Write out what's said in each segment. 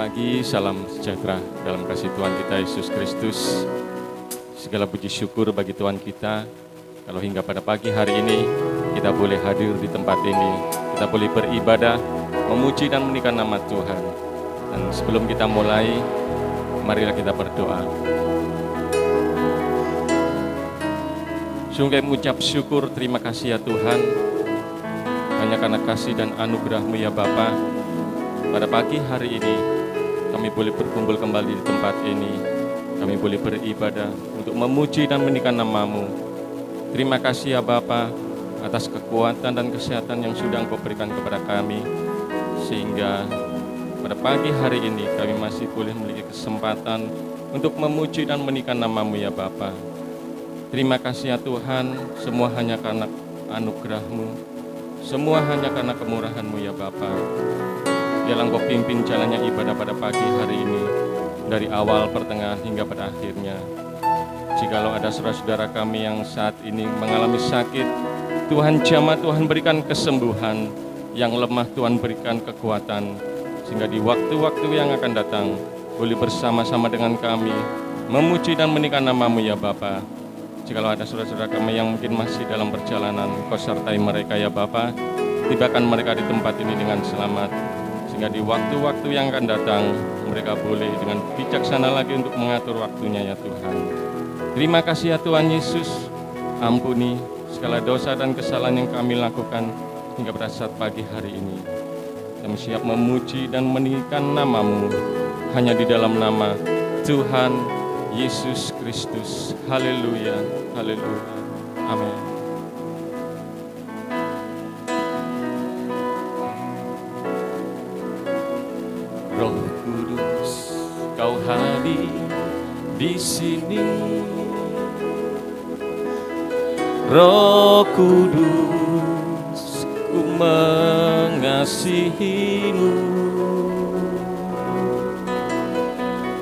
pagi, salam sejahtera dalam kasih Tuhan kita Yesus Kristus. Segala puji syukur bagi Tuhan kita, kalau hingga pada pagi hari ini kita boleh hadir di tempat ini, kita boleh beribadah, memuji dan meninggikan nama Tuhan. Dan sebelum kita mulai, marilah kita berdoa. Sungguh mengucap syukur, terima kasih ya Tuhan, hanya karena kasih dan anugerah-Mu ya Bapa. Pada pagi hari ini, kami boleh berkumpul kembali di tempat ini. Kami boleh beribadah untuk memuji dan meninggikan nama-Mu. Terima kasih ya Bapa atas kekuatan dan kesehatan yang sudah Engkau berikan kepada kami. Sehingga pada pagi hari ini kami masih boleh memiliki kesempatan untuk memuji dan meninggikan nama-Mu ya Bapa. Terima kasih ya Tuhan, semua hanya karena anugerah-Mu. Semua hanya karena kemurahan-Mu ya Bapa. Biarlah Engkau pimpin jalannya ibadah pada pagi hari ini, dari awal, pertengahan, hingga pada akhirnya. Jikalau ada saudara-saudara kami yang saat ini mengalami sakit, Tuhan jamah, Tuhan berikan kesembuhan. Yang lemah Tuhan berikan kekuatan, sehingga di waktu-waktu yang akan datang, boleh bersama-sama dengan kami, memuji dan meninggikan nama-Mu ya Bapa. Jikalau ada saudara-saudara kami yang mungkin masih dalam perjalanan, Engkau sertai mereka ya Bapa. Tibakan mereka di tempat ini dengan selamat. Sehingga di waktu-waktu yang akan datang, mereka boleh dengan bijaksana lagi untuk mengatur waktunya ya Tuhan. Terima kasih ya Tuhan Yesus, ampuni segala dosa dan kesalahan yang kami lakukan hingga pada saat pagi hari ini. Kami siap memuji dan meninggikan nama-Mu hanya di dalam nama Tuhan Yesus Kristus. Haleluya, haleluya, amin. Roh Kudus, Kau hadir di sini. Roh Kudus, ku mengasihi-Mu.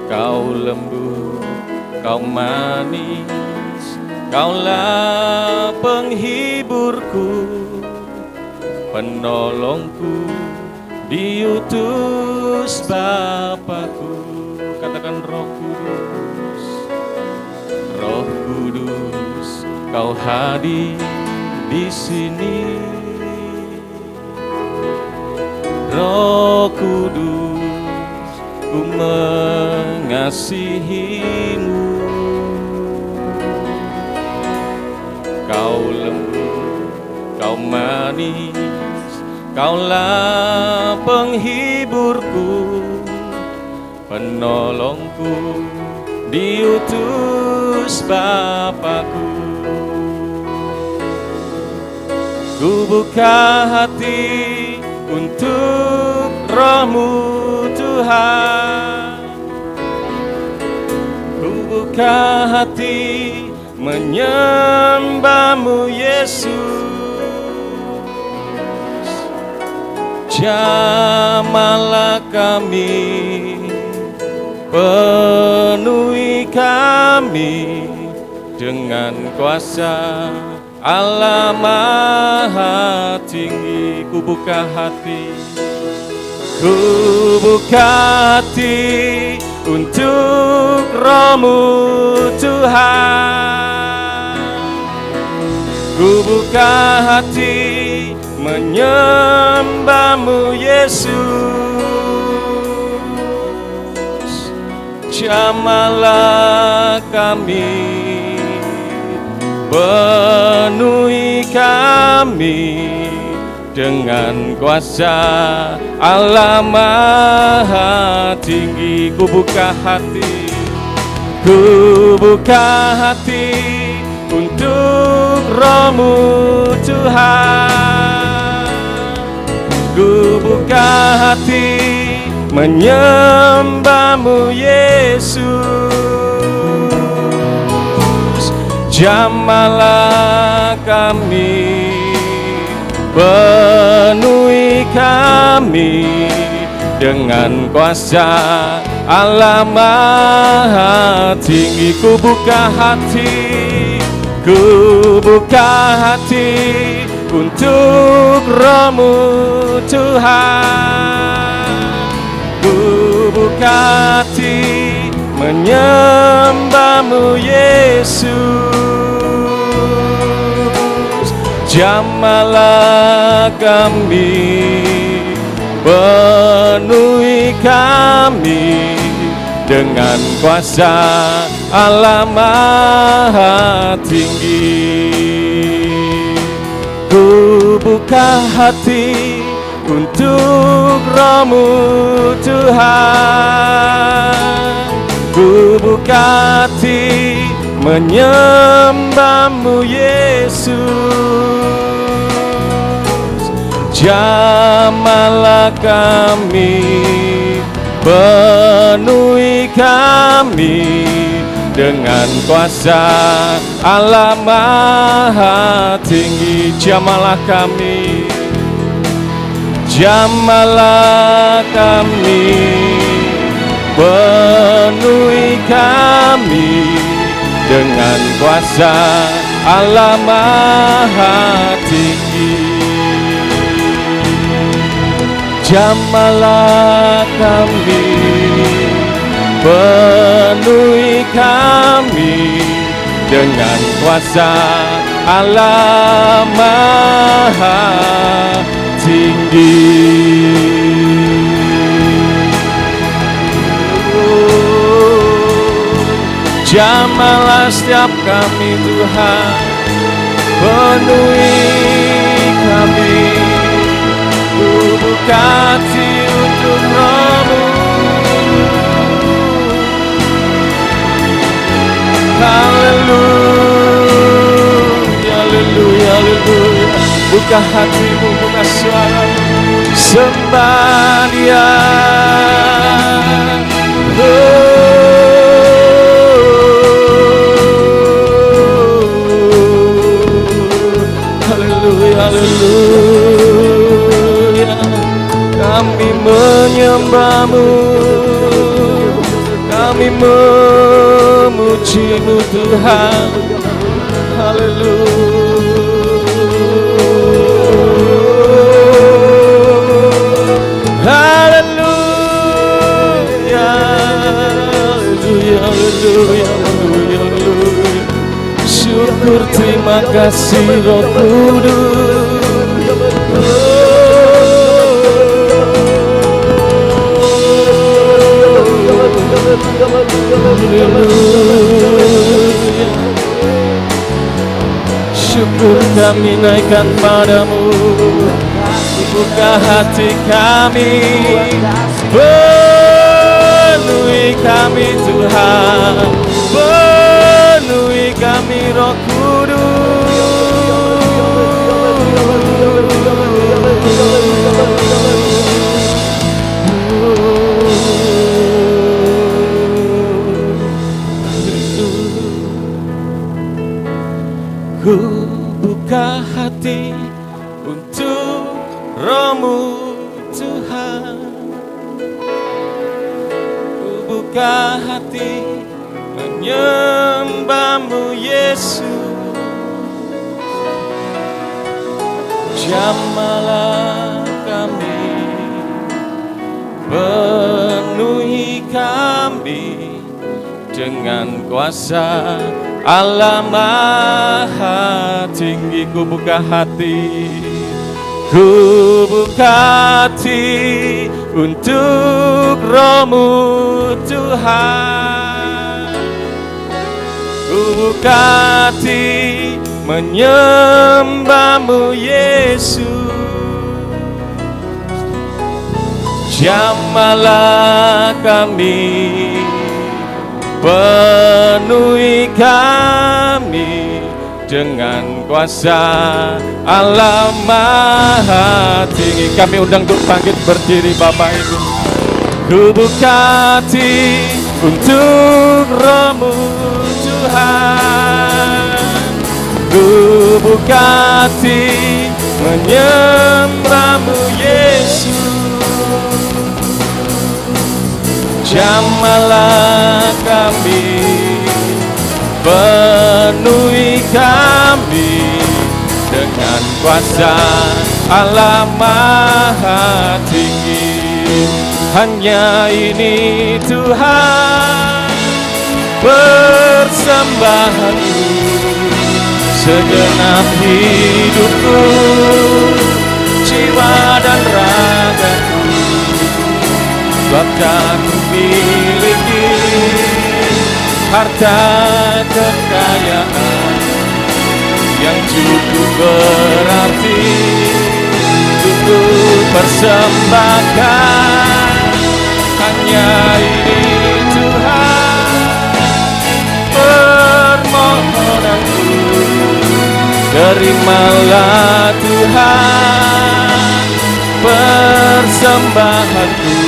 Kau lembut, Kau manis, Kaulah penghiburku, penolongku, diutus Bapakku. Katakan Roh Kudus, Roh Kudus, Kau hadir di sini. Roh Kudus, ku mengasihi-Mu. Kau lembut, Kau manis, Kaulah penghiburku, penolongku, diutus Bapakku. Ku buka hati untuk Roh-Mu Tuhan. Ku buka hati menyembah-Mu Yesus. Jamahlah kami, penuhi kami dengan kuasa Allah Maha Tinggi. Ku buka hati, ku buka hati untuk Roh-Mu Tuhan. Ku buka hati menyembah-Mu Yesus. Jamahlah kami, penuhi kami dengan kuasa Allah Maha Tinggi. Ku buka hati, ku buka hati untuk Roh-Mu Tuhan. Ku buka hati menyembah-Mu Yesus. Jamahlah kami, penuhi kami dengan kuasa Allah Maha Tinggi. Ku buka hati, ku buka hati untuk Roh-Mu Tuhan. Ku buka hati menyembah-Mu Yesus. Jamahlah kami, penuhi kami dengan kuasa Allah Maha Tinggi. Ku buka hati untuk Roh-Mu Tuhan. Ku buka hati menyembah-Mu Yesus. Jamahlah kami, penuhi kami dengan kuasa Allah Maha Tinggi. Jamahlah kami, jamahlah kami, penuhi kami dengan kuasa Allah Maha Tinggi. Jamahlah kami, penuhi kami dengan kuasa Allah Maha Tinggi. Jamahlah setiap kami Tuhan, penuhi kami. Ku buka hati untuk Roh-Mu. Haleluya, haleluya, haleluya. Buka hatimu, buka suaramu, sembah Dia. Haleluya, haleluya. Kami menyembah-Mu, kami memuji-Mu Tuhan. Haleluya. Haleluya, haleluya, haleluya, haleluya, haleluya. Syukur, terima kasih Roh Kudus. Syukur kami naikkan padamu. Buka hati kami, penuhi kami Tuhan, penuhi kami Roh Kudus. Ku buka hati untuk Roh-Mu Tuhan. Ku buka hati menyembah-Mu Yesus. Jamahlah kami, penuhi kami dengan kuasa Allah Maha Tinggi. Ku buka hati, ku buka hati untuk Roh-Mu Tuhan. Ku buka hati menyembah-Mu Yesus. Jamahlah kami, penuhi kami dengan kuasa Allah Maha Tinggi. Kami undang untuk bangkit berdiri Bapak Ibu. Ku buka hati untuk Roh-Mu Tuhan. Ku buka hati menyembah-Mu Yesus. Jamahlah kami, penuhi kami dengan kuasa Allah Maha Tinggi. hanya ini Tuhan persembahanku, segenap hidupku, jiwa dan ragaku, sebab tak kumiliki harta kekayaan yang cukup berarti untuk persembahkan. Hanya ini Tuhan permohonanku, terimalah Tuhan persembahanku,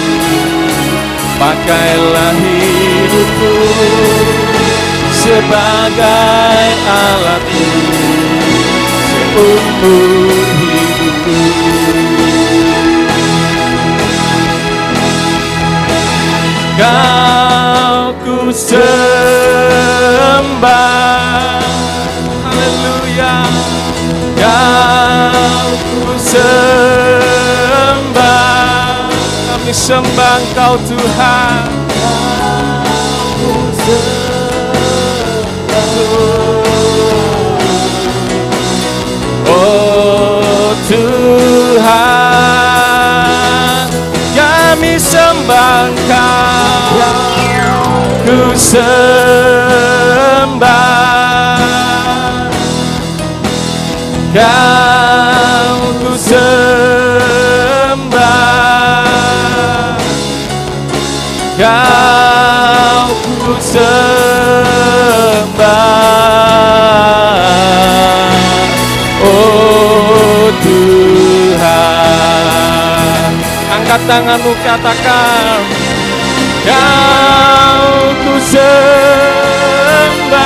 pakailah hidupku sebagai alatmu seumur hidupku. Kau ku sembah, haleluya. Kau ku sembah, kami sembah Engkau Tuhan. Kau ku sembah, oh Tuhan, kami sembah Engkau. Ku sembah, Kau ku sembah, Kau ku sembah, oh Tuhan. Angkat tanganmu, katakan, Kau ku sembah,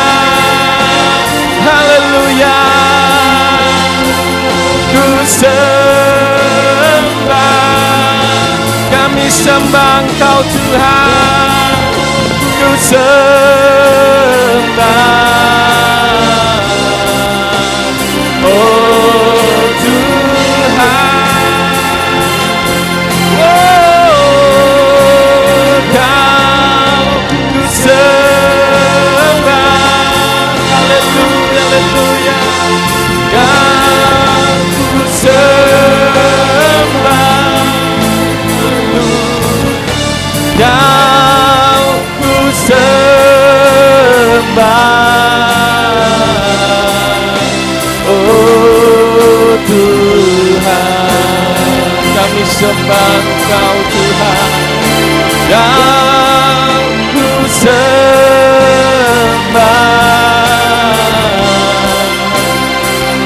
haleluya. Ku sembah, kami sembah Engkau Tuhan. Ku sembah, oh Tuhan, oh Kau ku sembah, haleluya, haleluya. Kau ku sembah, Kau ku sembah, oh Tuhan, kami sembah Engkau Tuhan. Kau ku sembah,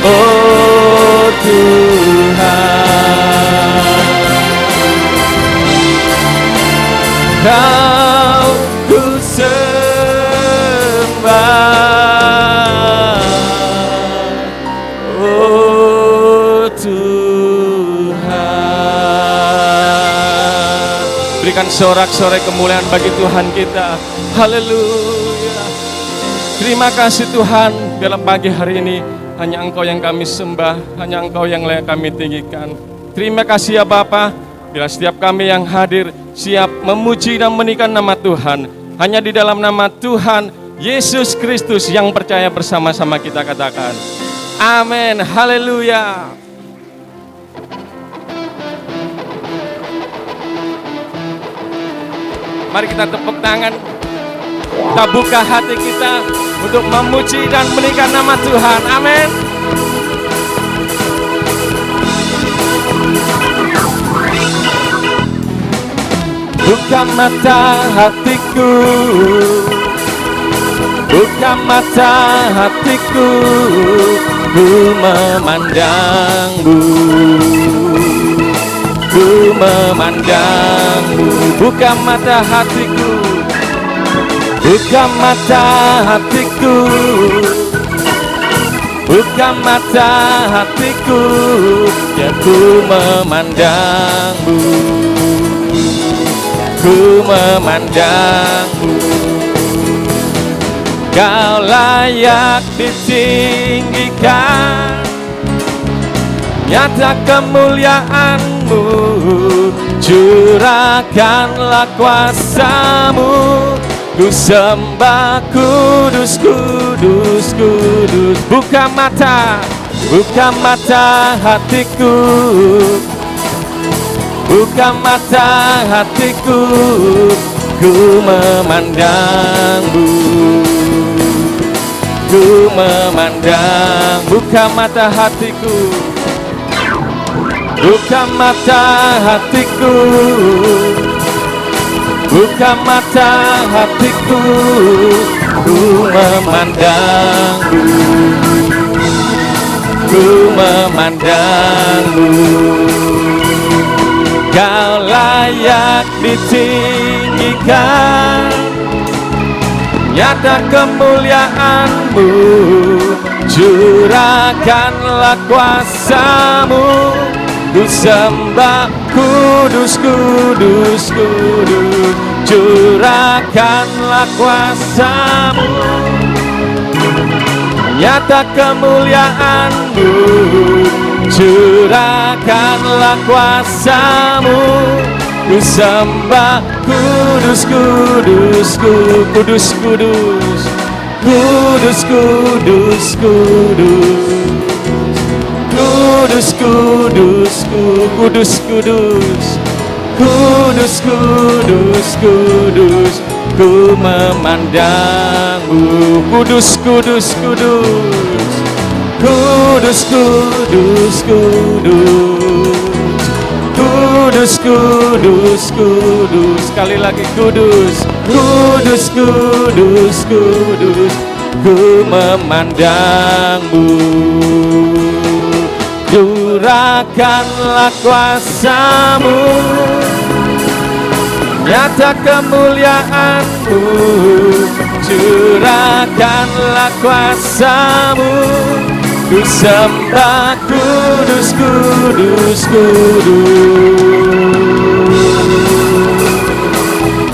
oh Tuhan. Kau ku sembah, oh Tuhan. Berikan sorak-sorai kemuliaan bagi Tuhan kita. Haleluya. Terima kasih Tuhan, dalam pagi hari ini hanya Engkau yang kami sembah, hanya Engkau yang layak kami tinggikan. Terima kasih ya Bapa, bila setiap kami yang hadir siap memuji dan menaikkan nama Tuhan. Hanya di dalam nama Tuhan Yesus Kristus yang percaya bersama-sama kita katakan amin, haleluya. Mari kita tepuk tangan, kita buka hati kita untuk memuji dan menaikkan nama Tuhan, amin. Buka mata hatiku, buka mata hatiku, ku memandangmu, ku memandangmu. Buka mata hatiku, buka mata hatiku, buka mata hatiku, ya ku memandangmu, ku memandangmu. Kau layak ditinggikan, nyata kemuliaan pemandanganmu, curahkanlah kuasamu. Ku sembah kudus, kudus, kudus. Buka mata hatiku, buka mata hatiku, ku memandangmu, ku memandang. Buka mata hatiku, buka mata hatiku, buka mata hatiku, ku memandangmu, ku memandangmu. Kau layak ditinggikan, nyata kemuliaanmu, curahkanlah kuasamu. Ku sembah kudus, kudus, kudus, curahkanlah kuasamu, nyata kemuliaanmu, curahkanlah kuasamu. Ku sembah kudus, kudus, kudus, kudus, kudus, kudus, kudus, kudus, kudus, kudus, kudus, kudus, kudus, kudus. Ku memandangmu, kudus, kudus, kudus, kudus, kudus, kudus, kudus, kudus, kudus. Sekali lagi kudus, kudus, kudus, kudus. Ku memandangmu, curahkanlah kuasamu, nyata kemuliaanmu, curahkanlah kuasamu. Ku sembah kudus, kudus, kudus.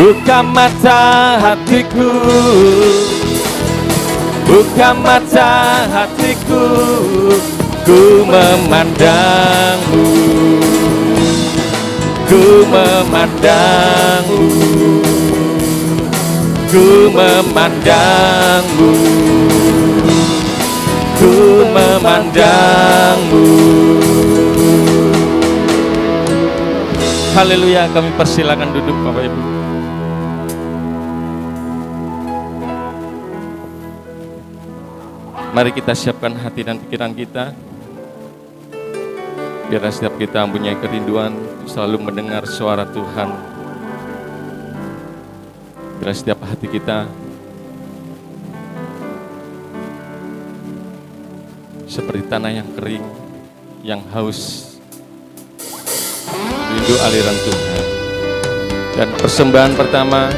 Buka mata hatiku, buka mata hatiku, ku memandangmu, ku memandangmu, ku memandangmu, ku memandangmu. Haleluya, kami persilakan duduk Bapak Ibu. Mari kita siapkan hati dan pikiran kita, biar setiap kita mempunyai kerinduan selalu mendengar suara Tuhan. Biar setiap hati kita seperti tanah yang kering, yang haus, rindu aliran Tuhan. Dan persembahan pertama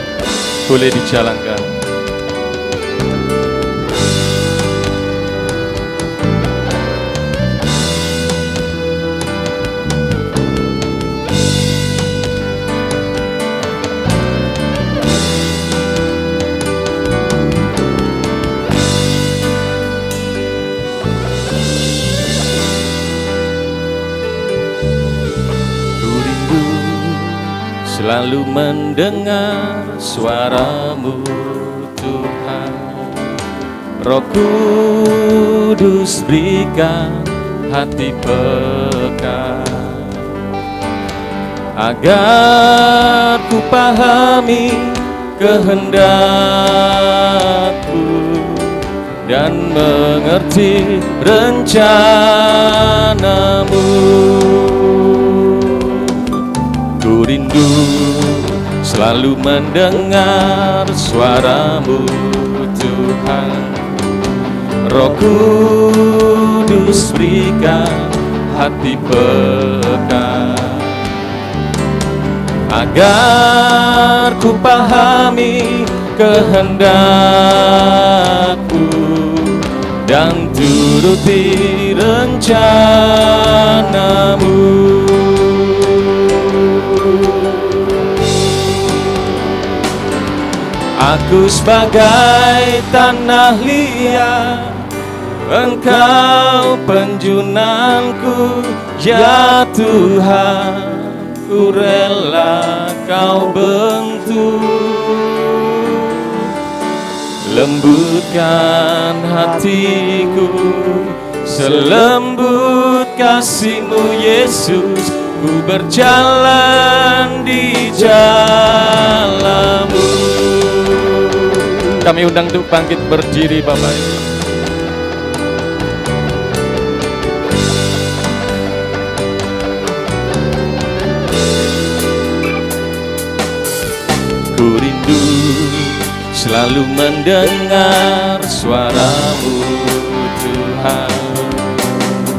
boleh dijalankan. Selalu mendengar suaramu Tuhan. Roh Kudus berikan hati peka, agar ku pahami kehendakku dan mengerti rencanamu. Ku rindu selalu mendengar suaramu Tuhan. Roh Kudus berikan hati peka, agar ku pahami kehendakku dan turuti rencanamu. Aku sebagai tanah liat Engkau penjunanku, ya Tuhan, ku rela Kau bentuk. Lembutkan hatiku, selembut kasih-Mu Yesus, ku berjalan di jalan-Mu. Kami undang untuk bangkit berdiri Bapak Ibu. Ku rindu selalu mendengar suara-Mu Tuhan.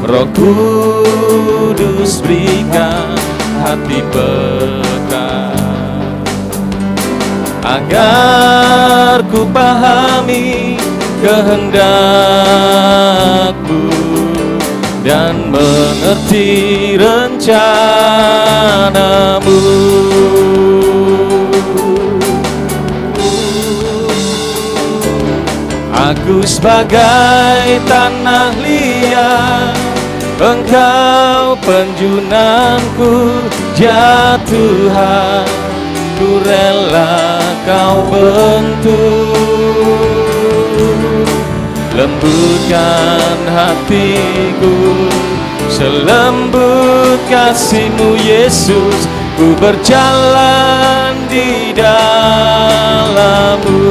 Roh Kudus berikan hati peka, agar ku pahami kehendak-Mu dan mengerti rencana-Mu. Aku sebagai tanah liat, Engkau penjunanku, ya Tuhan, ku rela Kau bentuk. Lembutkan hatiku, selembut kasih-Mu Yesus, ku berjalan di dalam-Mu.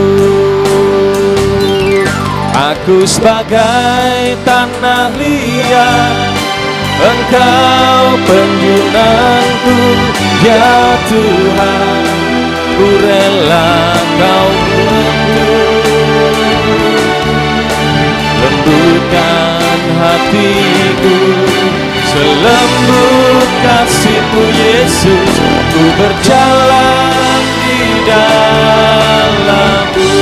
Aku sebagai tanah liat, Engkau penjunanku, ya Tuhan, ku rela Kau bentuk. Lembutkan hatiku, selembut kasih-Mu Yesus, ku berjalan di dalam-Mu.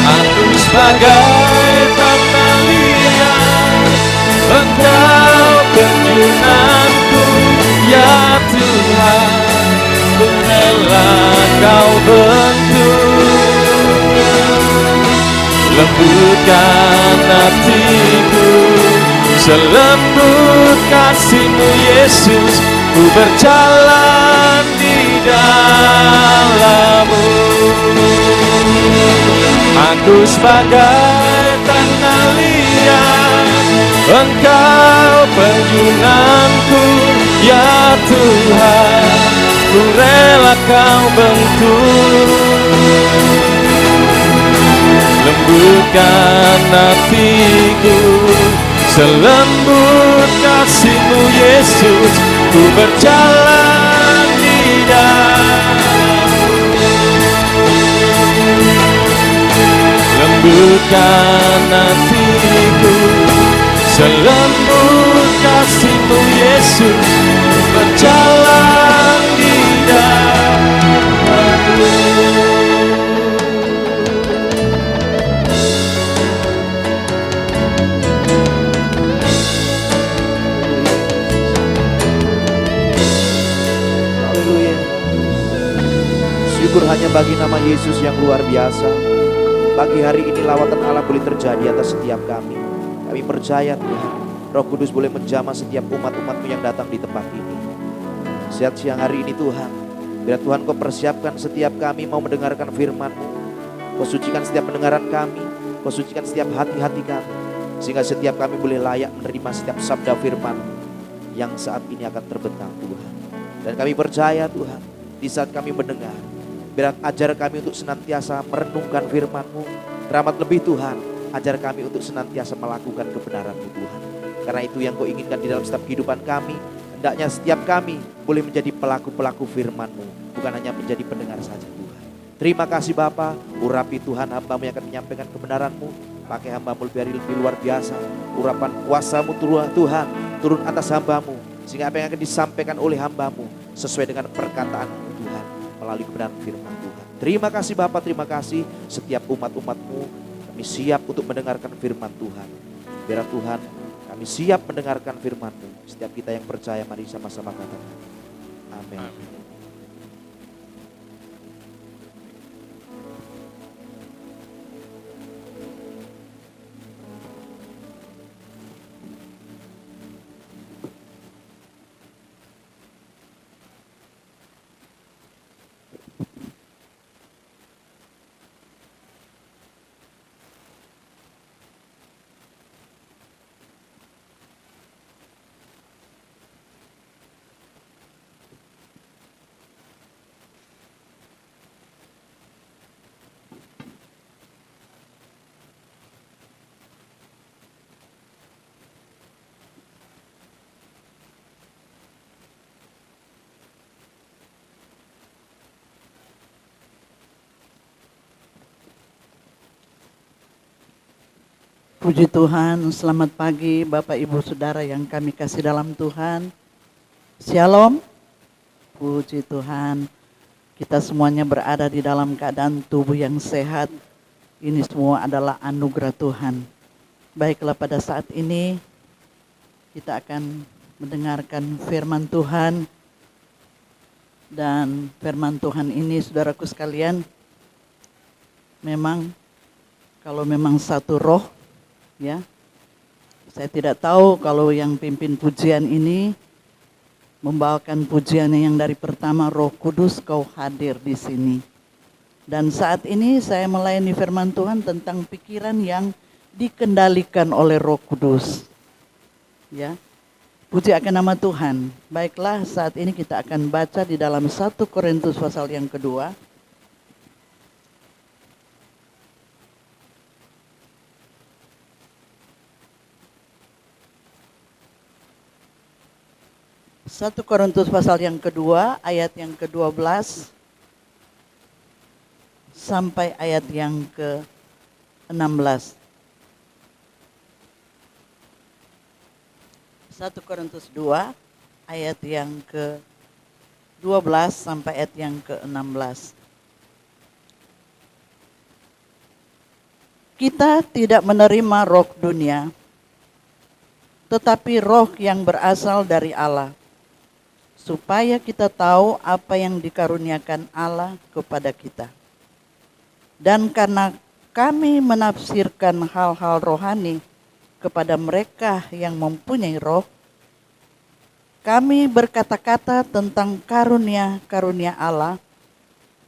Aku sebagai tanah liat, Engkau penjunanku, ya Tuhan, ku rela Kau bentuk. Lembutkan hatiku, selembut kasih-Mu Yesus, ku berjalan di dalam-Mu. Aku sebagai tanah liat, Engkau penjunanku, ya Tuhan, ku rela Kau bentuk. Lembutkan hatiku, selembut kasih-Mu Yesus, ku berjalan di dalam-Mu. Lembutkan hatiku, selembut kasih-Mu Yesus, berjalan di dalam-Mu. Haleluya. Syukur hanya bagi nama Yesus yang luar biasa. Pagi hari ini lawatan Allah boleh terjadi atas setiap kami. Kami percaya Tuhan, Roh Kudus boleh menjamah setiap umat-umat-Mu yang datang di tempat ini. Saat siang hari ini Tuhan, biar Tuhan Kau persiapkan setiap kami mau mendengarkan firman-Mu. Kau sucikan setiap pendengaran kami, Kau sucikan setiap hati-hati kami, sehingga setiap kami boleh layak menerima setiap sabda firman yang saat ini akan terbentang Tuhan. Dan kami percaya Tuhan, di saat kami mendengar, biar ajar kami untuk senantiasa merenungkan firman-Mu. Teramat lebih Tuhan, ajar kami untuk senantiasa melakukan kebenaran-Mu Tuhan. Karena itu yang Kau inginkan di dalam setiap kehidupan kami. Hendaknya setiap kami boleh menjadi pelaku-pelaku firman-Mu, bukan hanya menjadi pendengar saja Tuhan. Terima kasih Bapa, urapi Tuhan hamba-Mu yang akan menyampaikan kebenaran-Mu. Pakai hamba-Mu lebih luar biasa. Urapan kuasa-Mu Tuhan turun atas hamba-Mu, sehingga apa yang akan disampaikan oleh hamba-Mu sesuai dengan perkataan-Mu Tuhan, melalui kebenaran firman Tuhan. Terima kasih Bapa, terima kasih. Setiap umat-umat-Mu, kami siap untuk mendengarkan firman Tuhan. Biar Tuhan, kami siap mendengarkan firman-Mu. Setiap kita yang percaya, mari sama-sama katakan amin. Puji Tuhan, selamat pagi Bapak Ibu Saudara yang kami kasih dalam Tuhan. Shalom, puji Tuhan. Kita semuanya berada di dalam keadaan tubuh yang sehat. Ini semua adalah anugerah Tuhan. Baiklah, pada saat ini kita akan mendengarkan firman Tuhan. Dan firman Tuhan ini, saudaraku sekalian, memang kalau memang satu roh, ya, saya tidak tahu kalau yang pimpin pujian ini membawakan pujiannya yang dari pertama, Roh Kudus kau hadir di sini. Dan saat ini saya melayani firman Tuhan tentang pikiran yang dikendalikan oleh Roh Kudus. Ya, puji akan nama Tuhan. Baiklah, saat ini kita akan baca di dalam 1 Korintus pasal yang kedua. 1 Korintus pasal yang kedua, ayat yang ke-12 sampai ayat yang ke-16. 1 Korintus 2, ayat yang ke-12 sampai ayat yang ke-16. Kita tidak menerima roh dunia, tetapi roh yang berasal dari Allah, supaya kita tahu apa yang dikaruniakan Allah kepada kita. Dan karena kami menafsirkan hal-hal rohani kepada mereka yang mempunyai roh, kami berkata-kata tentang karunia-karunia Allah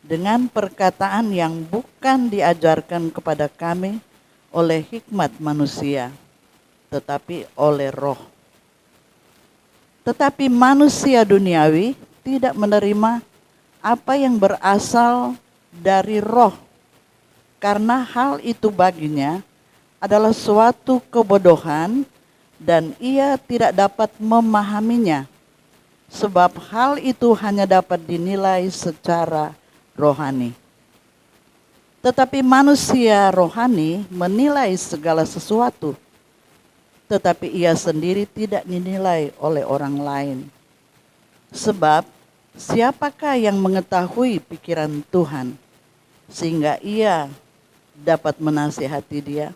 dengan perkataan yang bukan diajarkan kepada kami oleh hikmat manusia, tetapi oleh roh. Tetapi manusia duniawi tidak menerima apa yang berasal dari roh, karena hal itu baginya adalah suatu kebodohan dan ia tidak dapat memahaminya, sebab hal itu hanya dapat dinilai secara rohani. Tetapi manusia rohani menilai segala sesuatu, tetapi ia sendiri tidak dinilai oleh orang lain. Sebab siapakah yang mengetahui pikiran Tuhan sehingga ia dapat menasihati dia?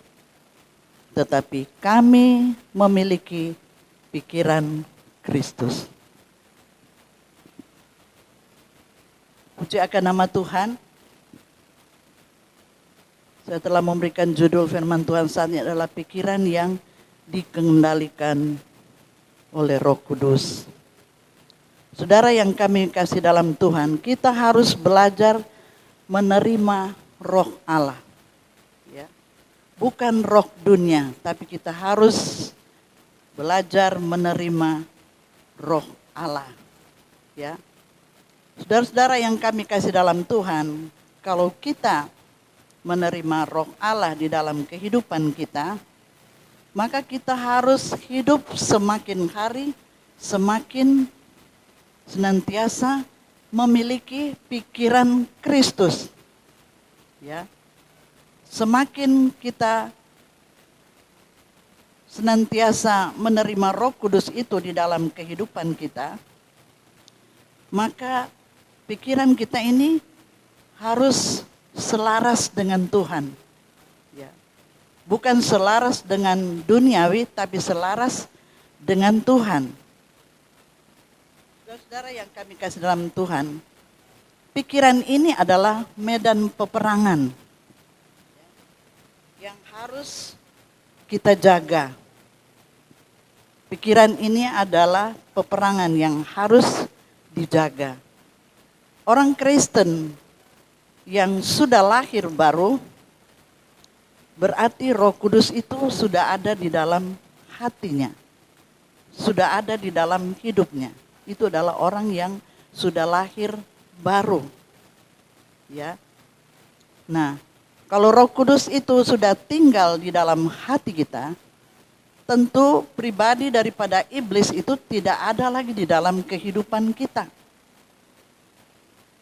Tetapi kami memiliki pikiran Kristus. Puji akan nama Tuhan. Saya telah memberikan judul firman Tuhan saat ini adalah pikiran yang dikendalikan oleh Roh Kudus. Saudara yang kami kasih dalam Tuhan, kita harus belajar menerima roh Allah. Ya. Bukan roh dunia, tapi kita harus belajar menerima roh Allah. Ya. Saudara-saudara yang kami kasih dalam Tuhan, kalau kita menerima roh Allah di dalam kehidupan kita, maka kita harus hidup semakin hari, semakin senantiasa memiliki pikiran Kristus. Ya. Semakin kita senantiasa menerima Roh Kudus itu di dalam kehidupan kita, maka pikiran kita ini harus selaras dengan Tuhan. Bukan selaras dengan duniawi, tapi selaras dengan Tuhan. Saudara yang kami kasih dalam Tuhan, pikiran ini adalah medan peperangan yang harus kita jaga. Pikiran ini adalah peperangan yang harus dijaga. Orang Kristen yang sudah lahir baru, berarti Roh Kudus itu sudah ada di dalam hatinya, sudah ada di dalam hidupnya. Itu adalah orang yang sudah lahir baru. Ya. Nah, kalau Roh Kudus itu sudah tinggal di dalam hati kita, tentu pribadi daripada iblis itu tidak ada lagi di dalam kehidupan kita.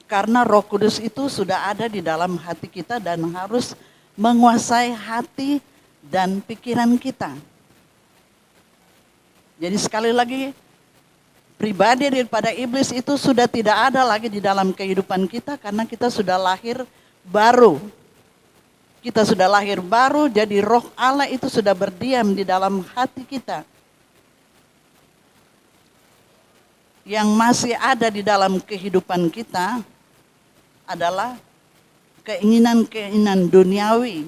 Karena Roh Kudus itu sudah ada di dalam hati kita dan harus menguasai hati dan pikiran kita. Jadi sekali lagi, pribadi daripada iblis itu sudah tidak ada lagi di dalam kehidupan kita karena kita sudah lahir baru. Kita sudah lahir baru, jadi roh Allah itu sudah berdiam di dalam hati kita. Yang masih ada di dalam kehidupan kita adalah keinginan-keinginan duniawi,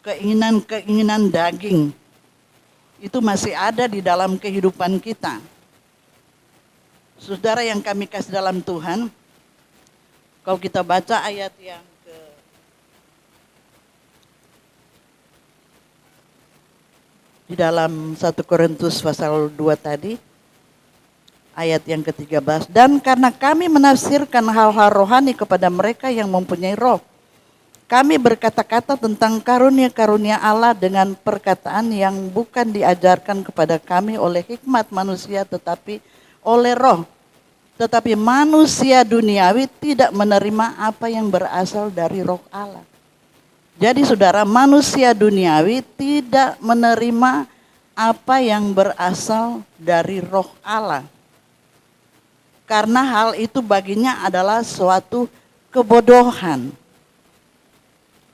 keinginan-keinginan daging. Itu masih ada di dalam kehidupan kita. Saudara yang kami kasih dalam Tuhan, kalau kita baca ayat yang di dalam 1 Korintus pasal 2 tadi, ayat yang ke-13, dan karena kami menafsirkan hal-hal rohani kepada mereka yang mempunyai roh, kami berkata-kata tentang karunia-karunia Allah dengan perkataan yang bukan diajarkan kepada kami oleh hikmat manusia tetapi oleh roh. Tetapi manusia duniawi tidak menerima apa yang berasal dari roh Allah. Jadi saudara, manusia duniawi tidak menerima apa yang berasal dari roh Allah. Karena hal itu baginya adalah suatu kebodohan.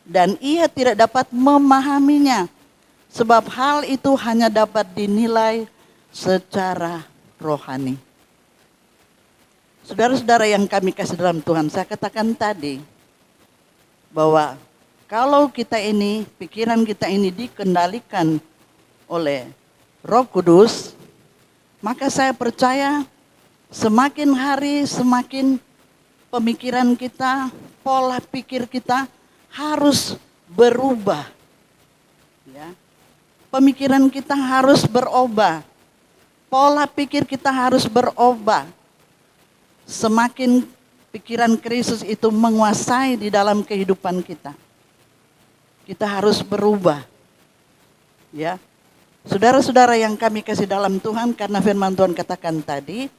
Dan ia tidak dapat memahaminya. Sebab hal itu hanya dapat dinilai secara rohani. Saudara-saudara yang kami kasih dalam Tuhan, saya katakan tadi bahwa kalau kita ini, pikiran kita ini dikendalikan oleh Roh Kudus, maka saya percaya semakin hari semakin pemikiran kita, pola pikir kita harus berubah. Ya. Pemikiran kita harus berubah. Pola pikir kita harus berubah. Semakin pikiran Kristus itu menguasai di dalam kehidupan kita. Kita harus berubah. Ya. Saudara-saudara yang kami kasih dalam Tuhan, karena firman Tuhan katakan tadi,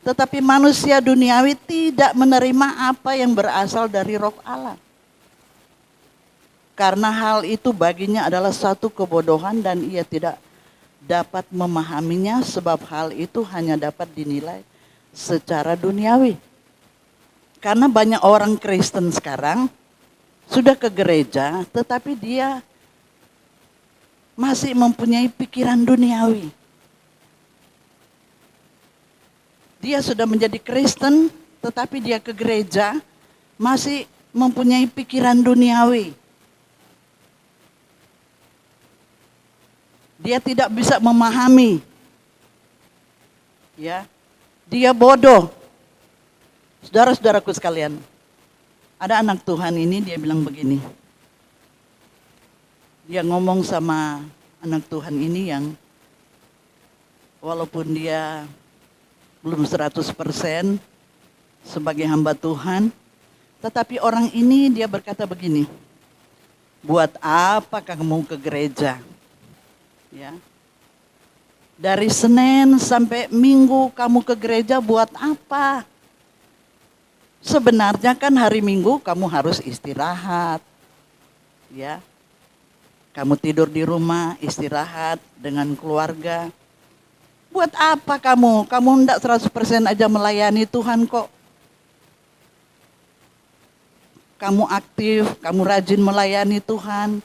tetapi manusia duniawi tidak menerima apa yang berasal dari roh Allah. Karena hal itu baginya adalah satu kebodohan dan ia tidak dapat memahaminya sebab hal itu hanya dapat dinilai secara duniawi. Karena banyak orang Kristen sekarang sudah ke gereja, tetapi dia masih mempunyai pikiran duniawi. Dia sudah menjadi Kristen, tetapi dia ke gereja masih mempunyai pikiran duniawi. Dia tidak bisa memahami. Ya. Dia bodoh. Saudara-saudaraku sekalian, ada anak Tuhan ini, dia bilang begini. Dia ngomong sama anak Tuhan ini yang walaupun dia belum 100% sebagai hamba Tuhan, tetapi orang ini dia berkata begini, buat apa kamu ke gereja? Ya. Dari Senin sampai Minggu kamu ke gereja buat apa? Sebenarnya kan hari Minggu kamu harus istirahat. Ya. Kamu tidur di rumah, istirahat dengan keluarga. Buat apa kamu? Kamu enggak 100% aja melayani Tuhan kok. Kamu aktif, kamu rajin melayani Tuhan.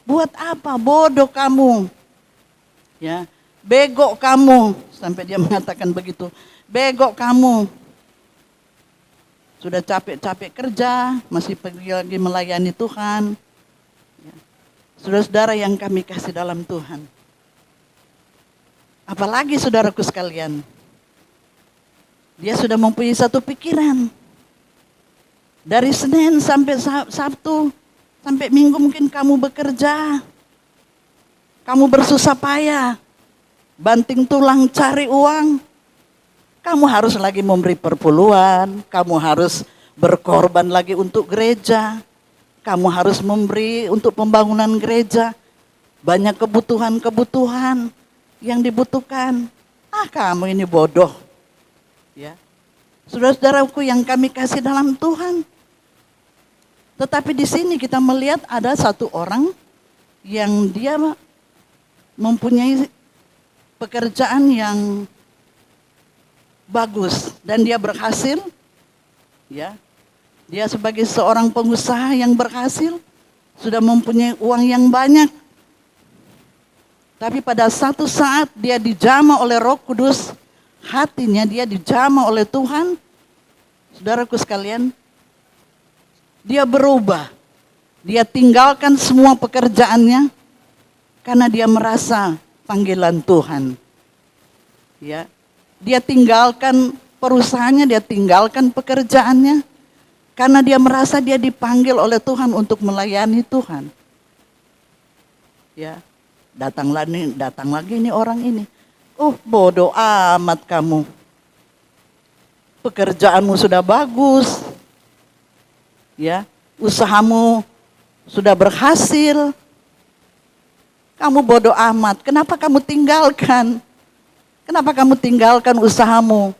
Buat apa? Bodoh kamu. Ya, bego kamu. Sampai dia mengatakan begitu. Bego kamu. Sudah capek-capek kerja, masih pergi lagi melayani Tuhan. Ya. Saudara-saudara yang kami kasih dalam Tuhan. Apalagi saudaraku sekalian, dia sudah mempunyai satu pikiran. Dari Senin sampai Sabtu, sampai Minggu mungkin kamu bekerja. Kamu bersusah payah, banting tulang cari uang. Kamu harus lagi memberi perpuluhan, kamu harus berkorban lagi untuk gereja. Kamu harus memberi untuk pembangunan gereja. Banyak kebutuhan-kebutuhan yang dibutuhkan. Kamu ini bodoh. Ya. Saudara-saudaraku yang kami kasih dalam Tuhan. Tetapi di sini kita melihat ada satu orang yang dia mempunyai pekerjaan yang bagus dan dia berhasil, ya. Dia sebagai seorang pengusaha yang berhasil, sudah mempunyai uang yang banyak. Tapi pada satu saat dia dijamah oleh Roh Kudus, hatinya dia dijamah oleh Tuhan. Saudaraku sekalian, dia berubah. Dia tinggalkan semua pekerjaannya karena dia merasa panggilan Tuhan. Ya. Dia tinggalkan perusahaannya, dia tinggalkan pekerjaannya karena dia merasa dia dipanggil oleh Tuhan untuk melayani Tuhan. Ya. Datang lagi nih orang ini. Bodoh amat kamu. Pekerjaanmu sudah bagus. Ya, usahamu sudah berhasil. Kamu bodoh amat. Kenapa kamu tinggalkan? Kenapa kamu tinggalkan usahamu?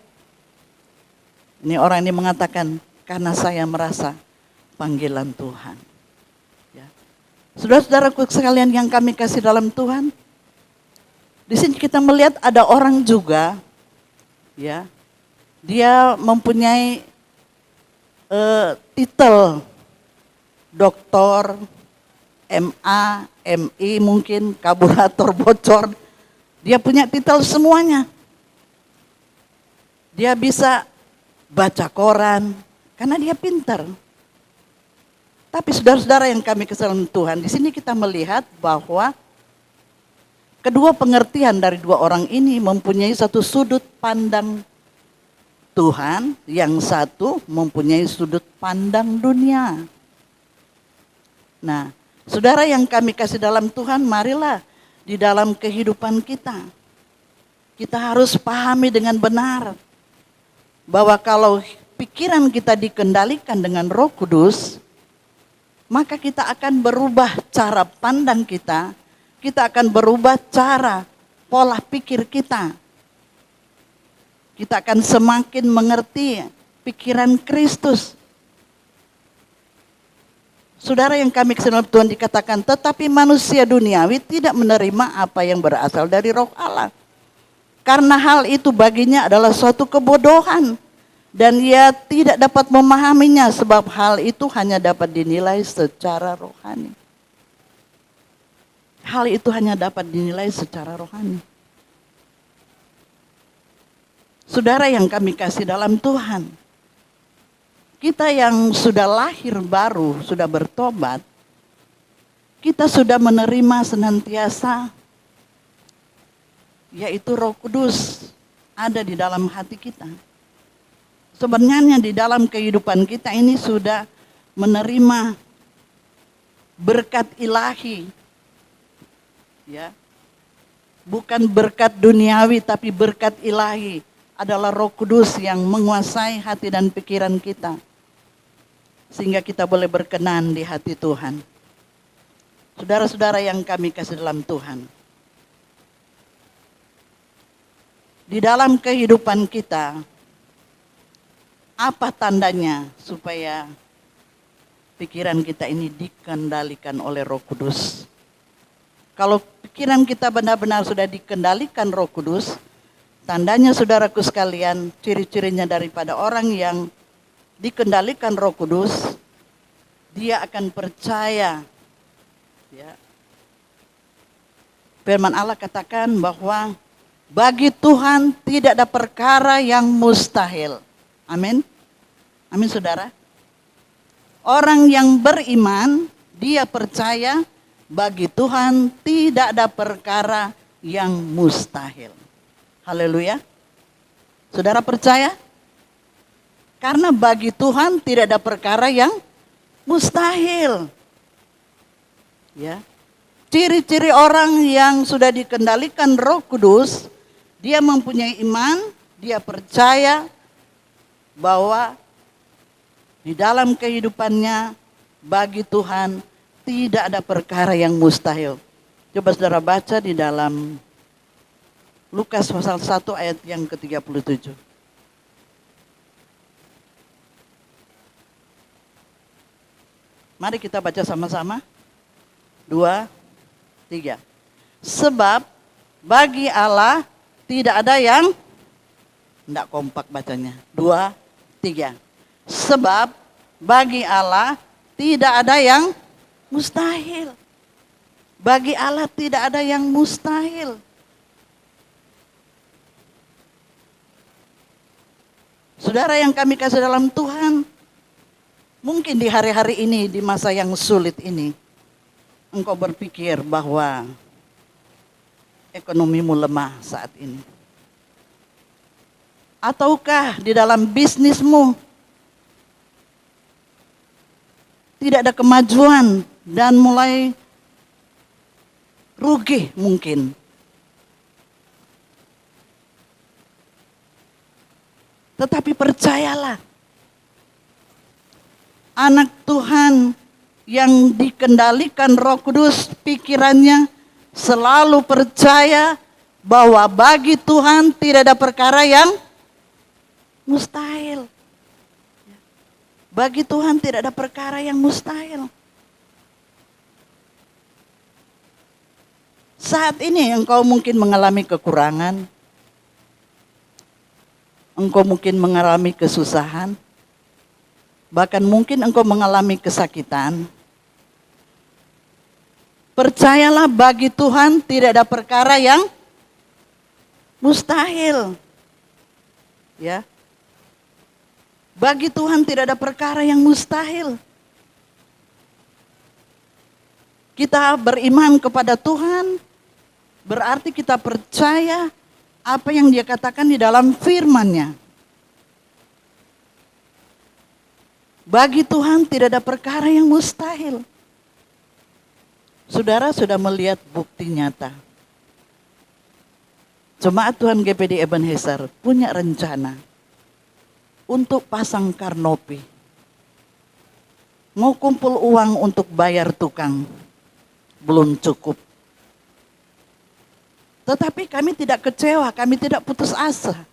Ini orang ini mengatakan, karena saya merasa panggilan Tuhan. Ya. Saudara-saudaraku sekalian yang kami kasih dalam Tuhan, di sini kita melihat ada orang juga, ya, dia mempunyai titel doktor, MA, MI mungkin, karburator bocor. Dia punya titel semuanya. Dia bisa baca koran karena dia pintar. Tapi saudara-saudara yang kami kasih dalam Tuhan, di sini kita melihat bahwa kedua pengertian dari dua orang ini mempunyai satu sudut pandang Tuhan, yang satu mempunyai sudut pandang dunia. Nah, saudara yang kami kasih dalam Tuhan, marilah di dalam kehidupan kita, kita harus pahami dengan benar bahwa kalau pikiran kita dikendalikan dengan Roh Kudus, maka kita akan berubah cara pandang kita akan berubah cara pola pikir kita. Kita akan semakin mengerti pikiran Kristus. Saudara yang kami kasih dalam Tuhan, dikatakan, tetapi manusia duniawi tidak menerima apa yang berasal dari Roh Allah. Karena hal itu baginya adalah suatu kebodohan. Dan ia tidak dapat memahaminya sebab hal itu hanya dapat dinilai secara rohani. Hal itu hanya dapat dinilai secara rohani. Saudara yang kami kasih dalam Tuhan, kita yang sudah lahir baru, sudah bertobat, kita sudah menerima senantiasa, yaitu Roh Kudus ada di dalam hati kita. Sebenarnya di dalam kehidupan kita ini sudah menerima berkat ilahi. Ya. Bukan berkat duniawi tapi berkat ilahi. Adalah Roh Kudus yang menguasai hati dan pikiran kita. Sehingga kita boleh berkenan di hati Tuhan. Saudara-saudara yang kami kasih dalam Tuhan. Di dalam kehidupan kita, apa tandanya supaya pikiran kita ini dikendalikan oleh Roh Kudus? Kalau pikiran kita benar-benar sudah dikendalikan Roh Kudus, tandanya saudaraku sekalian, ciri-cirinya daripada orang yang dikendalikan Roh Kudus, dia akan percaya. Ya. Firman Allah katakan bahwa bagi Tuhan tidak ada perkara yang mustahil. Amin. Amin saudara. Orang yang beriman, dia percaya bagi Tuhan tidak ada perkara yang mustahil. Haleluya. Saudara percaya? Karena bagi Tuhan tidak ada perkara yang mustahil. Ya. Ciri-ciri orang yang sudah dikendalikan Roh Kudus, dia mempunyai iman, dia percaya bahwa di dalam kehidupannya bagi Tuhan tidak ada perkara yang mustahil. Coba saudara baca di dalam Lukas pasal 1 ayat yang ke-37. Mari kita baca sama-sama. 2, 3. Sebab bagi Allah tidak ada yang, tidak kompak bacanya. 2, 3. Sebab bagi Allah tidak ada yang mustahil. Bagi Allah tidak ada yang mustahil. Saudara yang kami kasih dalam Tuhan, mungkin di hari-hari ini, di masa yang sulit ini, engkau berpikir bahwa ekonomimu lemah saat ini. Ataukah di dalam bisnismu tidak ada kemajuan dan mulai rugi mungkin. Tetapi percayalah, anak Tuhan yang dikendalikan Roh Kudus, pikirannya selalu percaya bahwa bagi Tuhan tidak ada perkara yang mustahil. Bagi Tuhan tidak ada perkara yang mustahil. Saat ini engkau mungkin mengalami kekurangan, engkau mungkin mengalami kesusahan, bahkan mungkin engkau mengalami kesakitan. Percayalah, bagi Tuhan tidak ada perkara yang mustahil. Ya. Bagi Tuhan tidak ada perkara yang mustahil. Kita beriman kepada Tuhan, berarti kita percaya apa yang Dia katakan di dalam firman-Nya. Bagi Tuhan tidak ada perkara yang mustahil. Saudara sudah melihat bukti nyata. Jemaat Tuhan GPD Ebenezer punya rencana untuk pasang kanopi. Mau kumpul uang untuk bayar tukang, belum cukup. Tetapi kami tidak kecewa, kami tidak putus asa.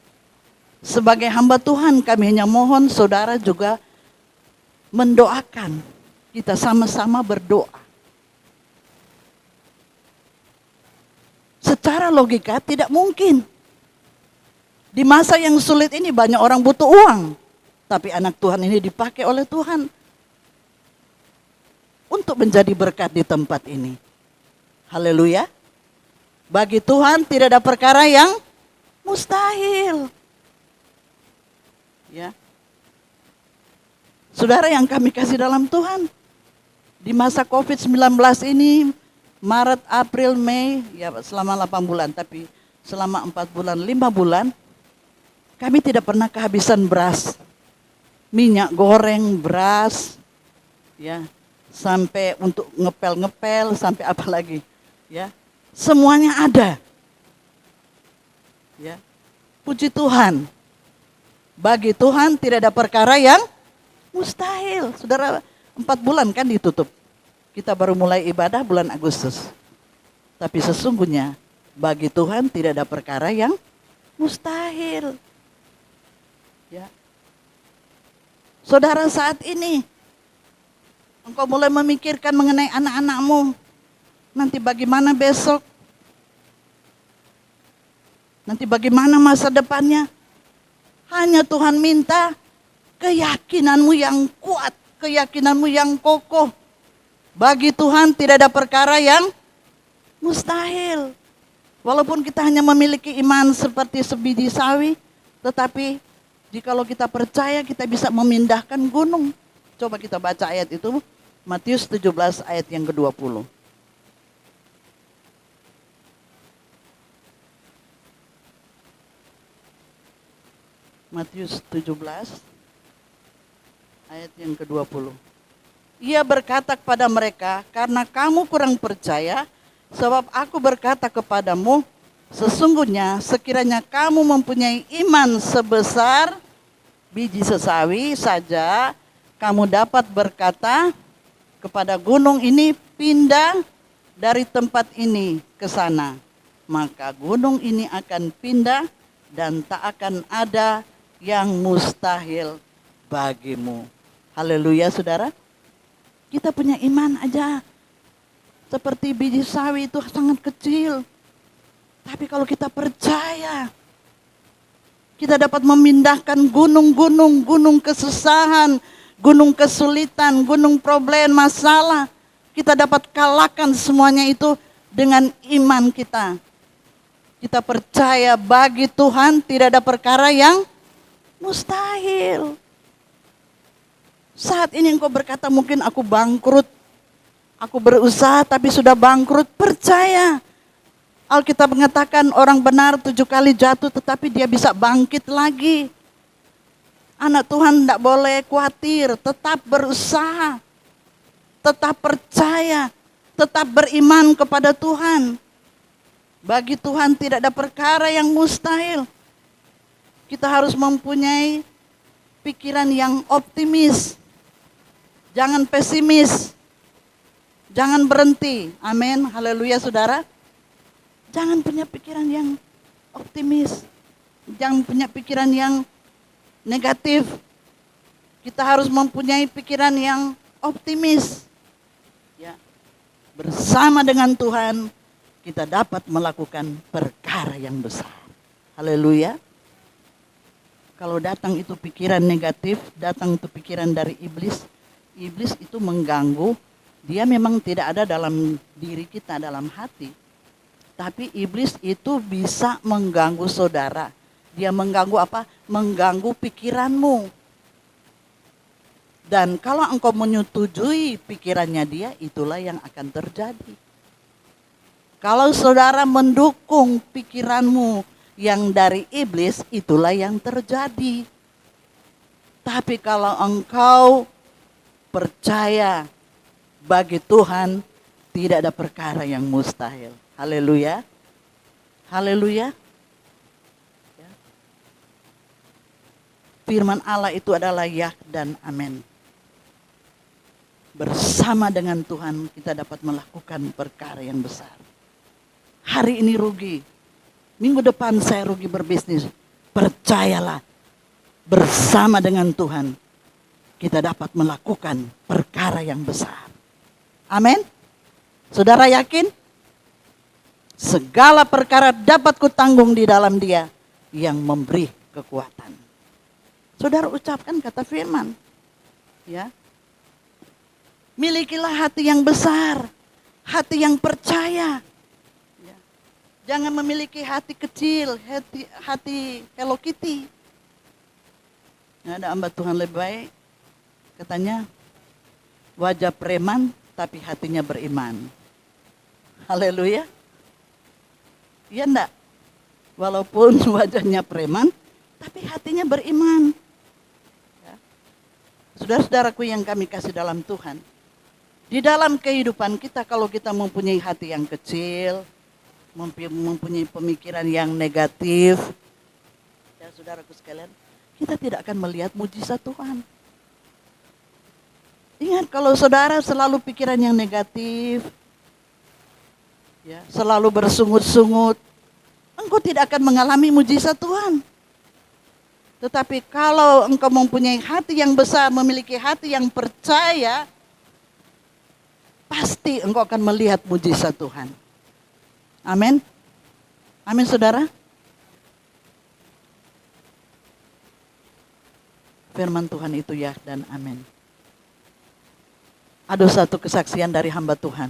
Sebagai hamba Tuhan, kami hanya mohon saudara juga mendoakan. Kita sama-sama berdoa. Secara logika tidak mungkin. Di masa yang sulit ini banyak orang butuh uang. Tapi anak Tuhan ini dipakai oleh Tuhan untuk menjadi berkat di tempat ini. Haleluya. Bagi Tuhan tidak ada perkara yang mustahil. Ya. Saudara yang kami kasih dalam Tuhan, di masa COVID-19 ini, Maret, April, Mei, ya selama 8 bulan, tapi selama 4 bulan, 5 bulan, kami tidak pernah kehabisan beras, minyak goreng, beras, ya, sampai untuk ngepel-ngepel, sampai apa lagi, ya, semuanya ada. Ya, puji Tuhan. Bagi Tuhan tidak ada perkara yang mustahil. Saudara, 4 bulan kan ditutup. Kita baru mulai ibadah bulan Agustus. Tapi sesungguhnya bagi Tuhan tidak ada perkara yang mustahil. Ya. Saudara, saat ini engkau mulai memikirkan mengenai anak-anakmu. Nanti bagaimana besok? Nanti bagaimana masa depannya? Hanya Tuhan minta keyakinanmu yang kuat, keyakinanmu yang kokoh. Bagi Tuhan tidak ada perkara yang mustahil. Walaupun kita hanya memiliki iman seperti sebiji sawi, tetapi jikalau kita percaya, kita bisa memindahkan gunung. Coba kita baca ayat itu, Matius 17 ayat yang ke-20. Matius 17 ayat yang ke-20. Ia berkata kepada mereka, karena kamu kurang percaya, sebab aku berkata kepadamu, sesungguhnya sekiranya kamu mempunyai iman sebesar biji sesawi saja, kamu dapat berkata kepada gunung ini, pindah dari tempat ini ke sana. Maka gunung ini akan pindah dan tak akan ada yang mustahil bagimu. Haleluya, saudara. Kita punya iman aja. seperti biji sawi itu sangat kecil. Tapi kalau kita percaya, kita dapat memindahkan gunung-gunung, gunung kesusahan, gunung kesulitan, gunung problem, masalah. Kita dapat kalahkan semuanya itu dengan iman kita. Kita percaya bagi Tuhan tidak ada perkara yang mustahil. Saat ini engkau berkata mungkin aku bangkrut, aku berusaha tapi sudah bangkrut. Percaya. Alkitab mengatakan orang benar 7 kali jatuh tetapi dia bisa bangkit lagi. Anak Tuhan tidak boleh khawatir, tetap berusaha, tetap percaya, tetap beriman kepada Tuhan. Bagi Tuhan tidak ada perkara yang mustahil. Kita harus mempunyai pikiran yang optimis. Jangan pesimis. Jangan berhenti. Amin. Haleluya saudara. Jangan punya pikiran yang optimis. Jangan punya pikiran yang negatif. Kita harus mempunyai pikiran yang optimis. Ya. Bersama dengan Tuhan kita dapat melakukan perkara yang besar. Haleluya. Kalau datang itu pikiran negatif, datang itu pikiran dari iblis. Iblis itu mengganggu. Dia memang tidak ada dalam diri kita, dalam hati. Tapi iblis itu bisa mengganggu saudara. Dia mengganggu apa? Mengganggu pikiranmu. Dan kalau engkau menyetujui pikirannya dia, itulah yang akan terjadi. Kalau saudara mendukung pikiranmu yang dari iblis, itulah yang terjadi. Tapi kalau engkau percaya bagi Tuhan, tidak ada perkara yang mustahil. Haleluya. Haleluya. Ya. Firman Allah itu adalah ya dan amin. Bersama dengan Tuhan kita dapat melakukan perkara yang besar. Hari ini rugi. Minggu depan saya rugi berbisnis. Percayalah. Bersama dengan Tuhan kita dapat melakukan perkara yang besar. Amin. Saudara yakin? Segala perkara dapat kutanggung di dalam Dia yang memberi kekuatan. Saudara ucapkan kata firman. Ya. Milikilah hati yang besar, hati yang percaya. Ya. Jangan memiliki hati kecil, hati Hello Kitty. Ada hamba Tuhan lebih baik, katanya wajah preman tapi hatinya beriman. Haleluya. Iya enggak? Walaupun wajahnya preman, tapi hatinya beriman. Ya. Saudara-saudaraku yang kami kasih dalam Tuhan, di dalam kehidupan kita kalau kita mempunyai hati yang kecil, mempunyai pemikiran yang negatif, ya saudaraku sekalian, kita tidak akan melihat mujizat Tuhan. Ingat kalau saudara selalu pikiran yang negatif, ya, selalu bersungut-sungut, engkau tidak akan mengalami mujizat Tuhan. Tetapi kalau engkau mempunyai hati yang besar, memiliki hati yang percaya, pasti engkau akan melihat mujizat Tuhan. Amin. Amin saudara. Firman Tuhan itu ya dan amin. Ada satu kesaksian dari hamba Tuhan.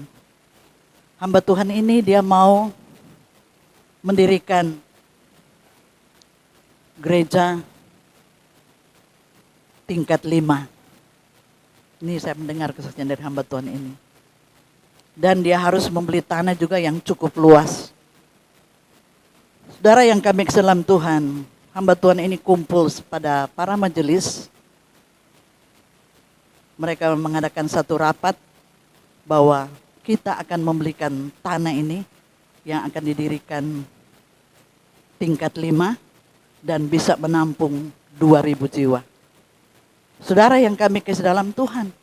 Hamba Tuhan ini dia mau mendirikan gereja tingkat 5. Ini saya mendengar kesaksian dari hamba Tuhan ini. Dan dia harus membeli tanah juga yang cukup luas. Saudara yang kami kasih dalam Tuhan, hamba Tuhan ini kumpul pada para majelis. Mereka mengadakan satu rapat bahwa kita akan membelikan tanah ini yang akan didirikan tingkat 5 dan bisa menampung 2.000 jiwa. Saudara yang kami kasih dalam Tuhan,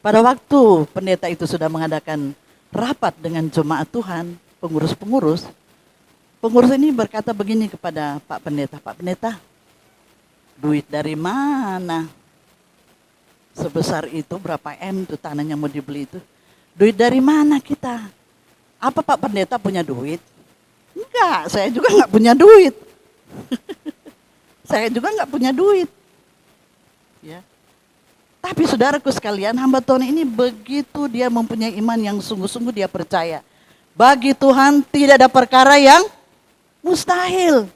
pada waktu pendeta itu sudah mengadakan rapat dengan jemaat Tuhan, pengurus-pengurus, pengurus ini berkata begini kepada Pak Pendeta, duit dari mana? Sebesar itu berapa M itu tanahnya mau dibeli itu? Duit dari mana kita? Apa Pak Pendeta punya duit? Enggak, saya juga enggak punya duit. Saya juga enggak punya duit. Ya. Tapi saudaraku sekalian, hamba Tuhan ini begitu dia mempunyai iman yang sungguh-sungguh dia percaya. Bagi Tuhan tidak ada perkara yang mustahil.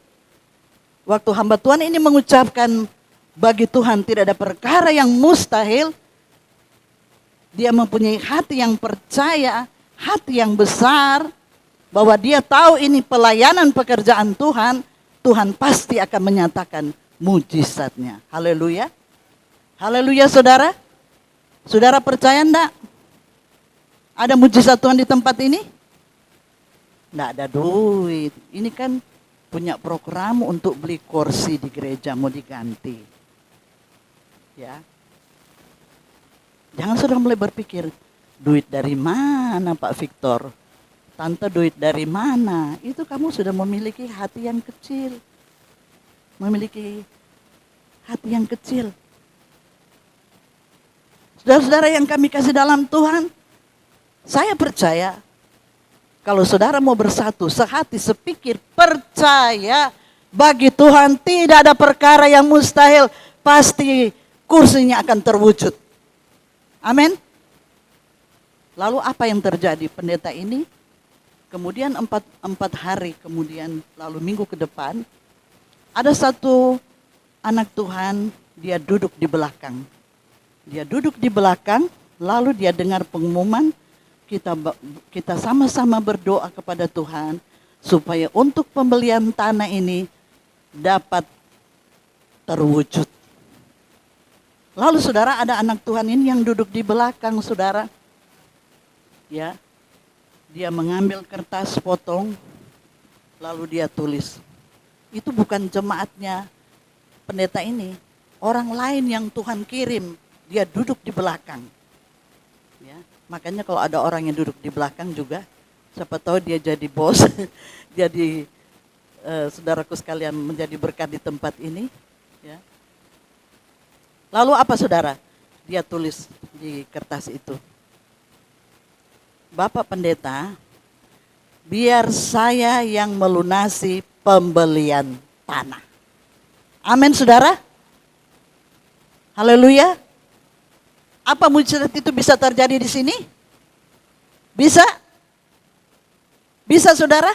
Waktu hamba Tuhan ini mengucapkan bagi Tuhan tidak ada perkara yang mustahil, dia mempunyai hati yang percaya, hati yang besar, bahwa dia tahu ini pelayanan pekerjaan Tuhan, Tuhan pasti akan menyatakan mujizatnya. Haleluya. Haleluya saudara. Saudara percaya enggak? Ada mujizat Tuhan di tempat ini? Enggak ada duit. Ini kan punya program untuk beli kursi di gereja mau diganti. Ya. Jangan sudah mulai berpikir, duit dari mana Pak Victor? Tante duit dari mana? Itu kamu sudah memiliki hati yang kecil. Memiliki hati yang kecil. Saudara-saudara yang kami kasih dalam Tuhan, saya percaya kalau saudara mau bersatu, sehati, sepikir, percaya bagi Tuhan tidak ada perkara yang mustahil, pasti kursinya akan terwujud. Amin. Lalu apa yang terjadi? Pendeta ini kemudian empat hari kemudian, lalu minggu ke depan, ada satu anak Tuhan, dia duduk di belakang. Dia duduk di belakang, lalu dia dengar pengumuman, kita sama-sama berdoa kepada Tuhan, supaya untuk pembelian tanah ini dapat terwujud. Lalu saudara, ada anak Tuhan ini yang duduk di belakang saudara. Ya, dia mengambil kertas potong, lalu dia tulis. Itu bukan jemaatnya pendeta ini, orang lain yang Tuhan kirim. Dia duduk di belakang. Ya, makanya kalau ada orang yang duduk di belakang juga, siapa tahu dia jadi bos, jadi saudaraku sekalian menjadi berkat di tempat ini. Ya. Lalu apa saudara? Dia tulis di kertas itu. Bapak Pendeta, biar saya yang melunasi pembelian tanah. Amin saudara. Haleluya. Apa mujizat itu bisa terjadi di sini? Bisa? Bisa saudara?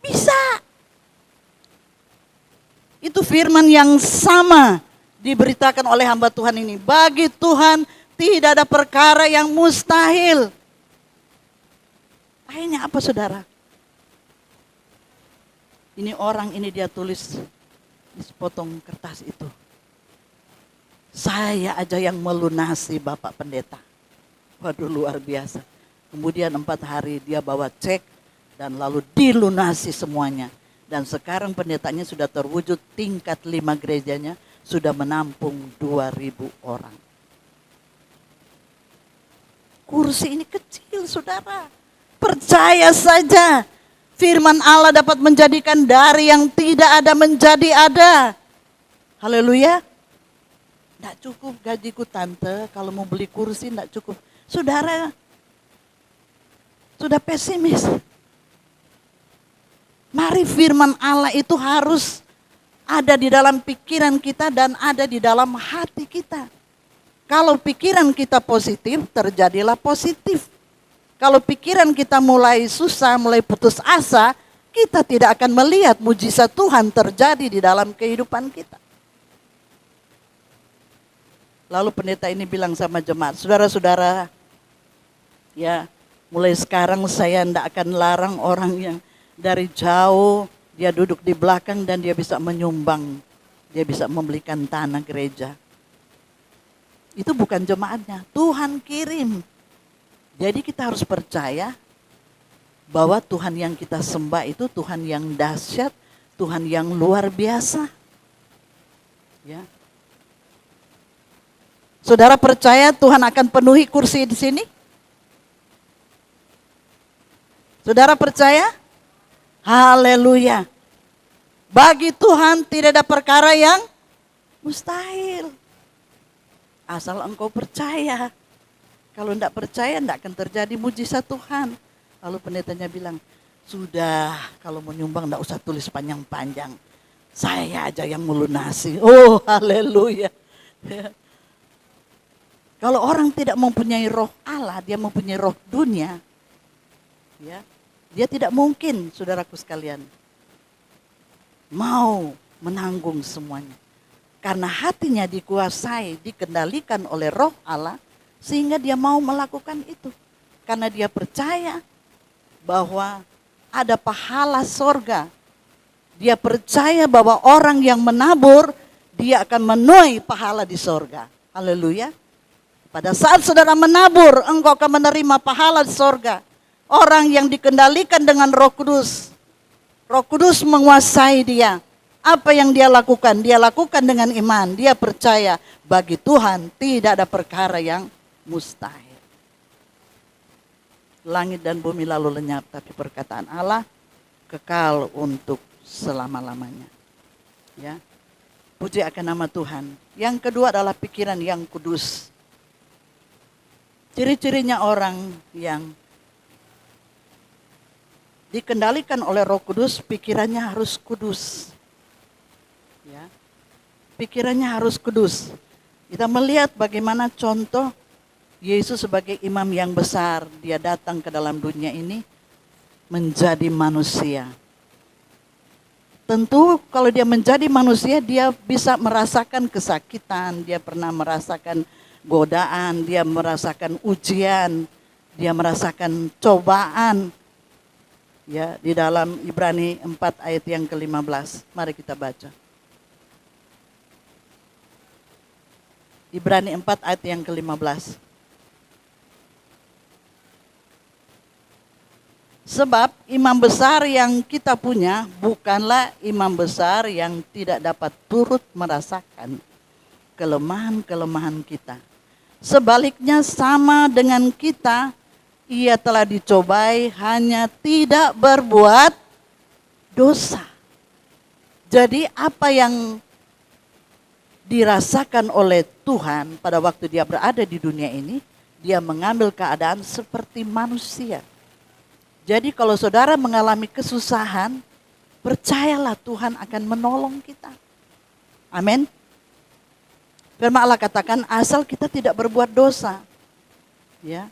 Bisa. Itu firman yang sama diberitakan oleh hamba Tuhan ini. Bagi Tuhan tidak ada perkara yang mustahil. Akhirnya apa saudara? Ini orang ini dia tulis di sepotong kertas itu. Saya aja yang melunasi Bapak Pendeta. Waduh luar biasa. Kemudian 4 hari dia bawa cek dan lalu dilunasi semuanya. Dan sekarang pendetanya sudah terwujud, tingkat 5 gerejanya sudah menampung 2.000 orang. Kursi ini kecil saudara. Percaya saja firman Allah dapat menjadikan dari yang tidak ada menjadi ada. Haleluya. Tidak cukup gajiku tante, kalau mau beli kursi tidak cukup. Saudara, sudah pesimis. Mari firman Allah itu harus ada di dalam pikiran kita dan ada di dalam hati kita. Kalau pikiran kita positif, terjadilah positif. Kalau pikiran kita mulai susah, mulai putus asa, kita tidak akan melihat mujizat Tuhan terjadi di dalam kehidupan kita. Lalu pendeta ini bilang sama jemaat, saudara-saudara, ya mulai sekarang saya tidak akan larang orang yang dari jauh, dia duduk di belakang dan dia bisa menyumbang, dia bisa membelikan tanah gereja. Itu bukan jemaatnya, Tuhan kirim. Jadi kita harus percaya bahwa Tuhan yang kita sembah itu Tuhan yang dahsyat, Tuhan yang luar biasa. Ya. Saudara percaya Tuhan akan penuhi kursi di sini? Saudara percaya? Haleluya. Bagi Tuhan tidak ada perkara yang mustahil. Asal engkau percaya. Kalau tidak percaya tidak akan terjadi mujizat Tuhan. Lalu pendetanya bilang, sudah kalau mau nyumbang tidak usah tulis panjang-panjang. Saya aja yang melunasi. Oh haleluya. Kalau orang tidak mempunyai roh Allah, dia mempunyai roh dunia. Ya, dia tidak mungkin, saudaraku sekalian, mau menanggung semuanya. Karena hatinya dikuasai, dikendalikan oleh roh Allah, sehingga dia mau melakukan itu. Karena dia percaya bahwa ada pahala sorga. Dia percaya bahwa orang yang menabur, dia akan menuai pahala di sorga. Haleluya. Pada saat saudara menabur, engkau akan menerima pahala di sorga. Orang yang dikendalikan dengan Roh Kudus. Roh Kudus menguasai dia. Apa yang dia lakukan? Dia lakukan dengan iman. Dia percaya bagi Tuhan tidak ada perkara yang mustahil. Langit dan bumi lalu lenyap, tapi perkataan Allah kekal untuk selama-lamanya. Ya. Puji akan nama Tuhan. Yang kedua adalah pikiran yang kudus. Ciri-cirinya orang yang dikendalikan oleh Roh Kudus, pikirannya harus kudus. Ya. Pikirannya harus kudus. Kita melihat bagaimana contoh Yesus sebagai imam yang besar, dia datang ke dalam dunia ini menjadi manusia. Tentu kalau dia menjadi manusia, dia bisa merasakan kesakitan, dia pernah merasakan godaan, dia merasakan ujian, dia merasakan cobaan. Ya, di dalam Ibrani 4 ayat yang ke-15. Mari kita baca. Ibrani 4 ayat yang ke-15. Sebab imam besar yang kita punya bukanlah imam besar yang tidak dapat turut merasakan kelemahan-kelemahan kita. Sebaliknya sama dengan kita, ia telah dicobai hanya tidak berbuat dosa. Jadi apa yang dirasakan oleh Tuhan pada waktu dia berada di dunia ini, dia mengambil keadaan seperti manusia. Jadi kalau saudara mengalami kesusahan, percayalah Tuhan akan menolong kita. Amin. Firman Allah katakan asal kita tidak berbuat dosa. Ya.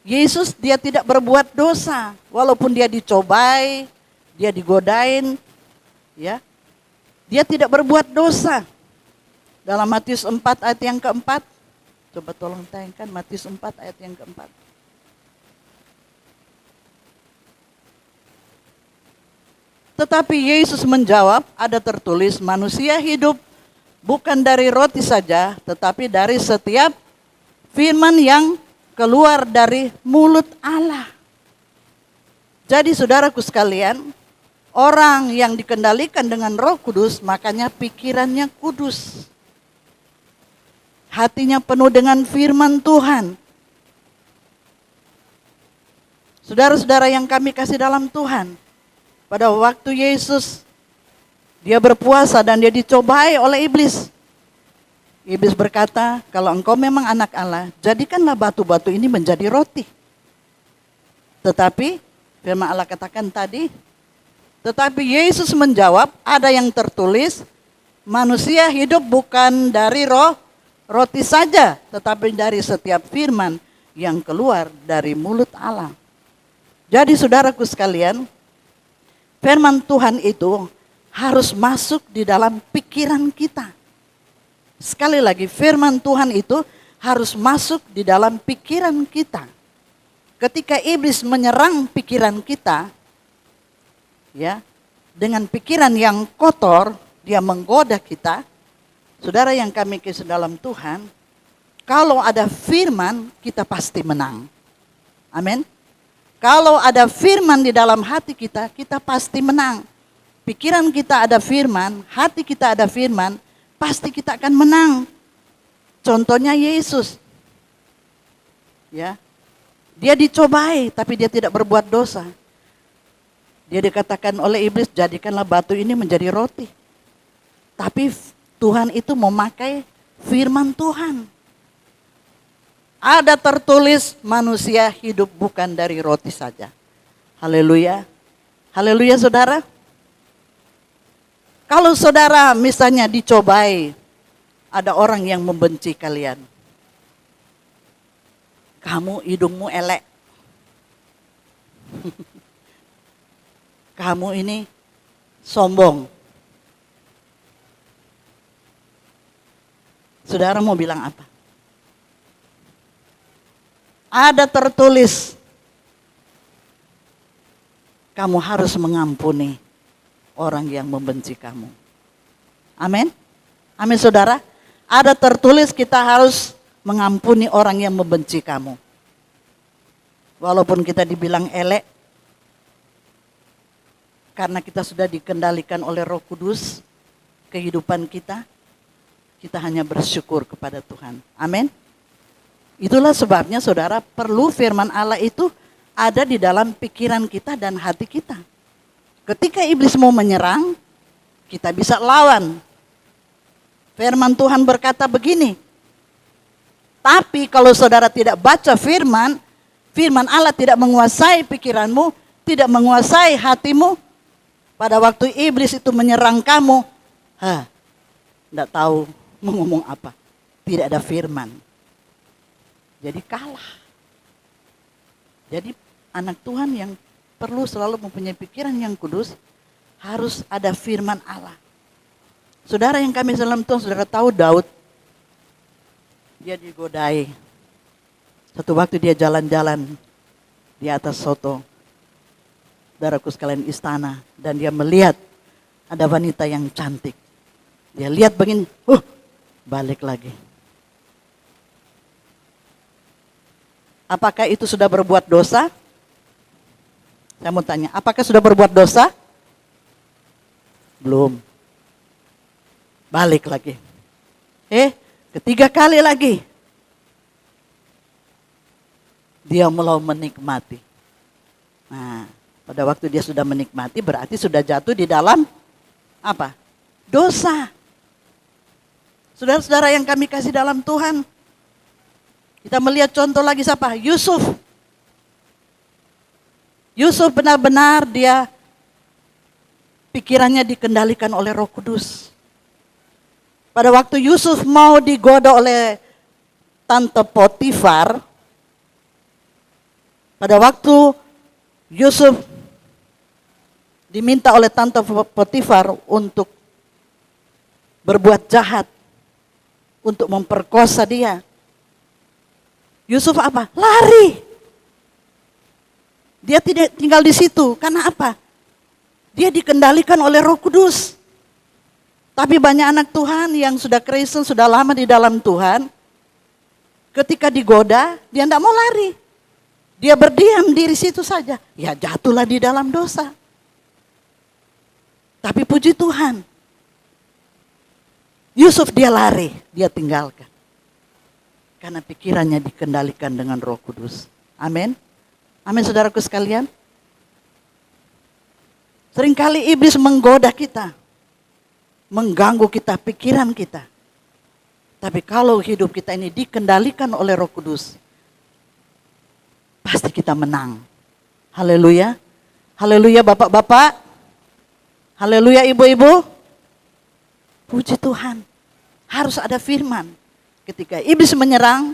Yesus dia tidak berbuat dosa. Walaupun dia dicobai, dia digodain. Ya. Dia tidak berbuat dosa. Dalam Matius 4 ayat yang keempat. Coba tolong tayangkan Matius 4 ayat yang keempat. Tetapi Yesus menjawab, ada tertulis manusia hidup bukan dari roti saja, tetapi dari setiap firman yang keluar dari mulut Allah. Jadi saudaraku sekalian, orang yang dikendalikan dengan Roh Kudus, makanya pikirannya kudus. Hatinya penuh dengan firman Tuhan. Saudara-saudara yang kami kasih dalam Tuhan, pada waktu Yesus dia berpuasa dan dia dicobai oleh iblis. Iblis berkata, kalau engkau memang anak Allah, jadikanlah batu-batu ini menjadi roti. Tetapi, firman Allah katakan tadi, tetapi Yesus menjawab, ada yang tertulis, manusia hidup bukan dari roti saja, tetapi dari setiap firman yang keluar dari mulut Allah. Jadi saudaraku sekalian, firman Tuhan itu harus masuk di dalam pikiran kita. Sekali lagi, firman Tuhan itu harus masuk di dalam pikiran kita. Ketika iblis menyerang pikiran kita, ya, dengan pikiran yang kotor, dia menggoda kita. Saudara yang kami kasih dalam Tuhan, kalau ada firman, kita pasti menang. Amin. Kalau ada firman di dalam hati kita, kita pasti menang. Pikiran kita ada firman, hati kita ada firman, pasti kita akan menang. Contohnya Yesus. Ya. Dia dicobai, tapi dia tidak berbuat dosa. Dia dikatakan oleh iblis, jadikanlah batu ini menjadi roti. Tapi Tuhan itu memakai firman Tuhan. Ada tertulis manusia hidup bukan dari roti saja. Haleluya. Haleluya saudara. Kalau saudara misalnya dicobai, ada orang yang membenci kalian. Kamu hidungmu elek. Kamu ini sombong. Saudara mau bilang apa? Ada tertulis, kamu harus mengampuni orang yang membenci kamu. Amin. Amin saudara. Ada tertulis kita harus mengampuni orang yang membenci kamu. Walaupun kita dibilang elek, karena kita sudah dikendalikan oleh Roh Kudus, kehidupan kita hanya bersyukur kepada Tuhan. Amin. Itulah sebabnya saudara perlu firman Allah itu ada di dalam pikiran kita dan hati kita. Ketika iblis mau menyerang, kita bisa lawan. Firman Tuhan berkata begini, tapi kalau saudara tidak baca firman Allah tidak menguasai pikiranmu, tidak menguasai hatimu. Pada waktu iblis itu menyerang kamu, tidak tahu mau ngomong apa. Tidak ada firman. Jadi kalah. Jadi anak Tuhan yang perlu selalu mempunyai pikiran yang kudus, harus ada firman Allah. Saudara yang kami dalam Tuhan, saudara tahu Daud, dia digodai. Satu waktu dia jalan-jalan di atas soto, saudaraku sekalian istana, dan dia melihat ada wanita yang cantik. Dia lihat begini, balik lagi. Apakah itu sudah berbuat dosa? Saya mau tanya, apakah sudah berbuat dosa? Belum. Balik lagi. Ketiga kali lagi. Dia mulai menikmati. Nah, pada waktu dia sudah menikmati berarti sudah jatuh di dalam apa? Dosa. Saudara-saudara yang kami kasih dalam Tuhan, kita melihat contoh lagi siapa? Yusuf. Yusuf benar-benar dia pikirannya dikendalikan oleh Roh Kudus. Pada waktu Yusuf mau digoda oleh Tante Potifar, pada waktu Yusuf diminta oleh Tante Potifar untuk berbuat jahat, untuk memperkosa dia, Yusuf apa? Lari. Dia tidak tinggal di situ. Karena apa? Dia dikendalikan oleh Roh Kudus. Tapi banyak anak Tuhan yang sudah Kristen, sudah lama di dalam Tuhan, ketika digoda, dia tidak mau lari. Dia berdiam diri situ saja. Ya jatuhlah di dalam dosa. Tapi puji Tuhan, Yusuf dia lari, dia tinggalkan. Karena pikirannya dikendalikan dengan Roh Kudus. Amin. Amin saudaraku sekalian. Seringkali iblis menggoda kita. Mengganggu kita, pikiran kita. Tapi kalau hidup kita ini dikendalikan oleh Roh Kudus, pasti kita menang. Haleluya. Haleluya bapak-bapak. Haleluya ibu-ibu. Puji Tuhan. Harus ada firman. Ketika iblis menyerang,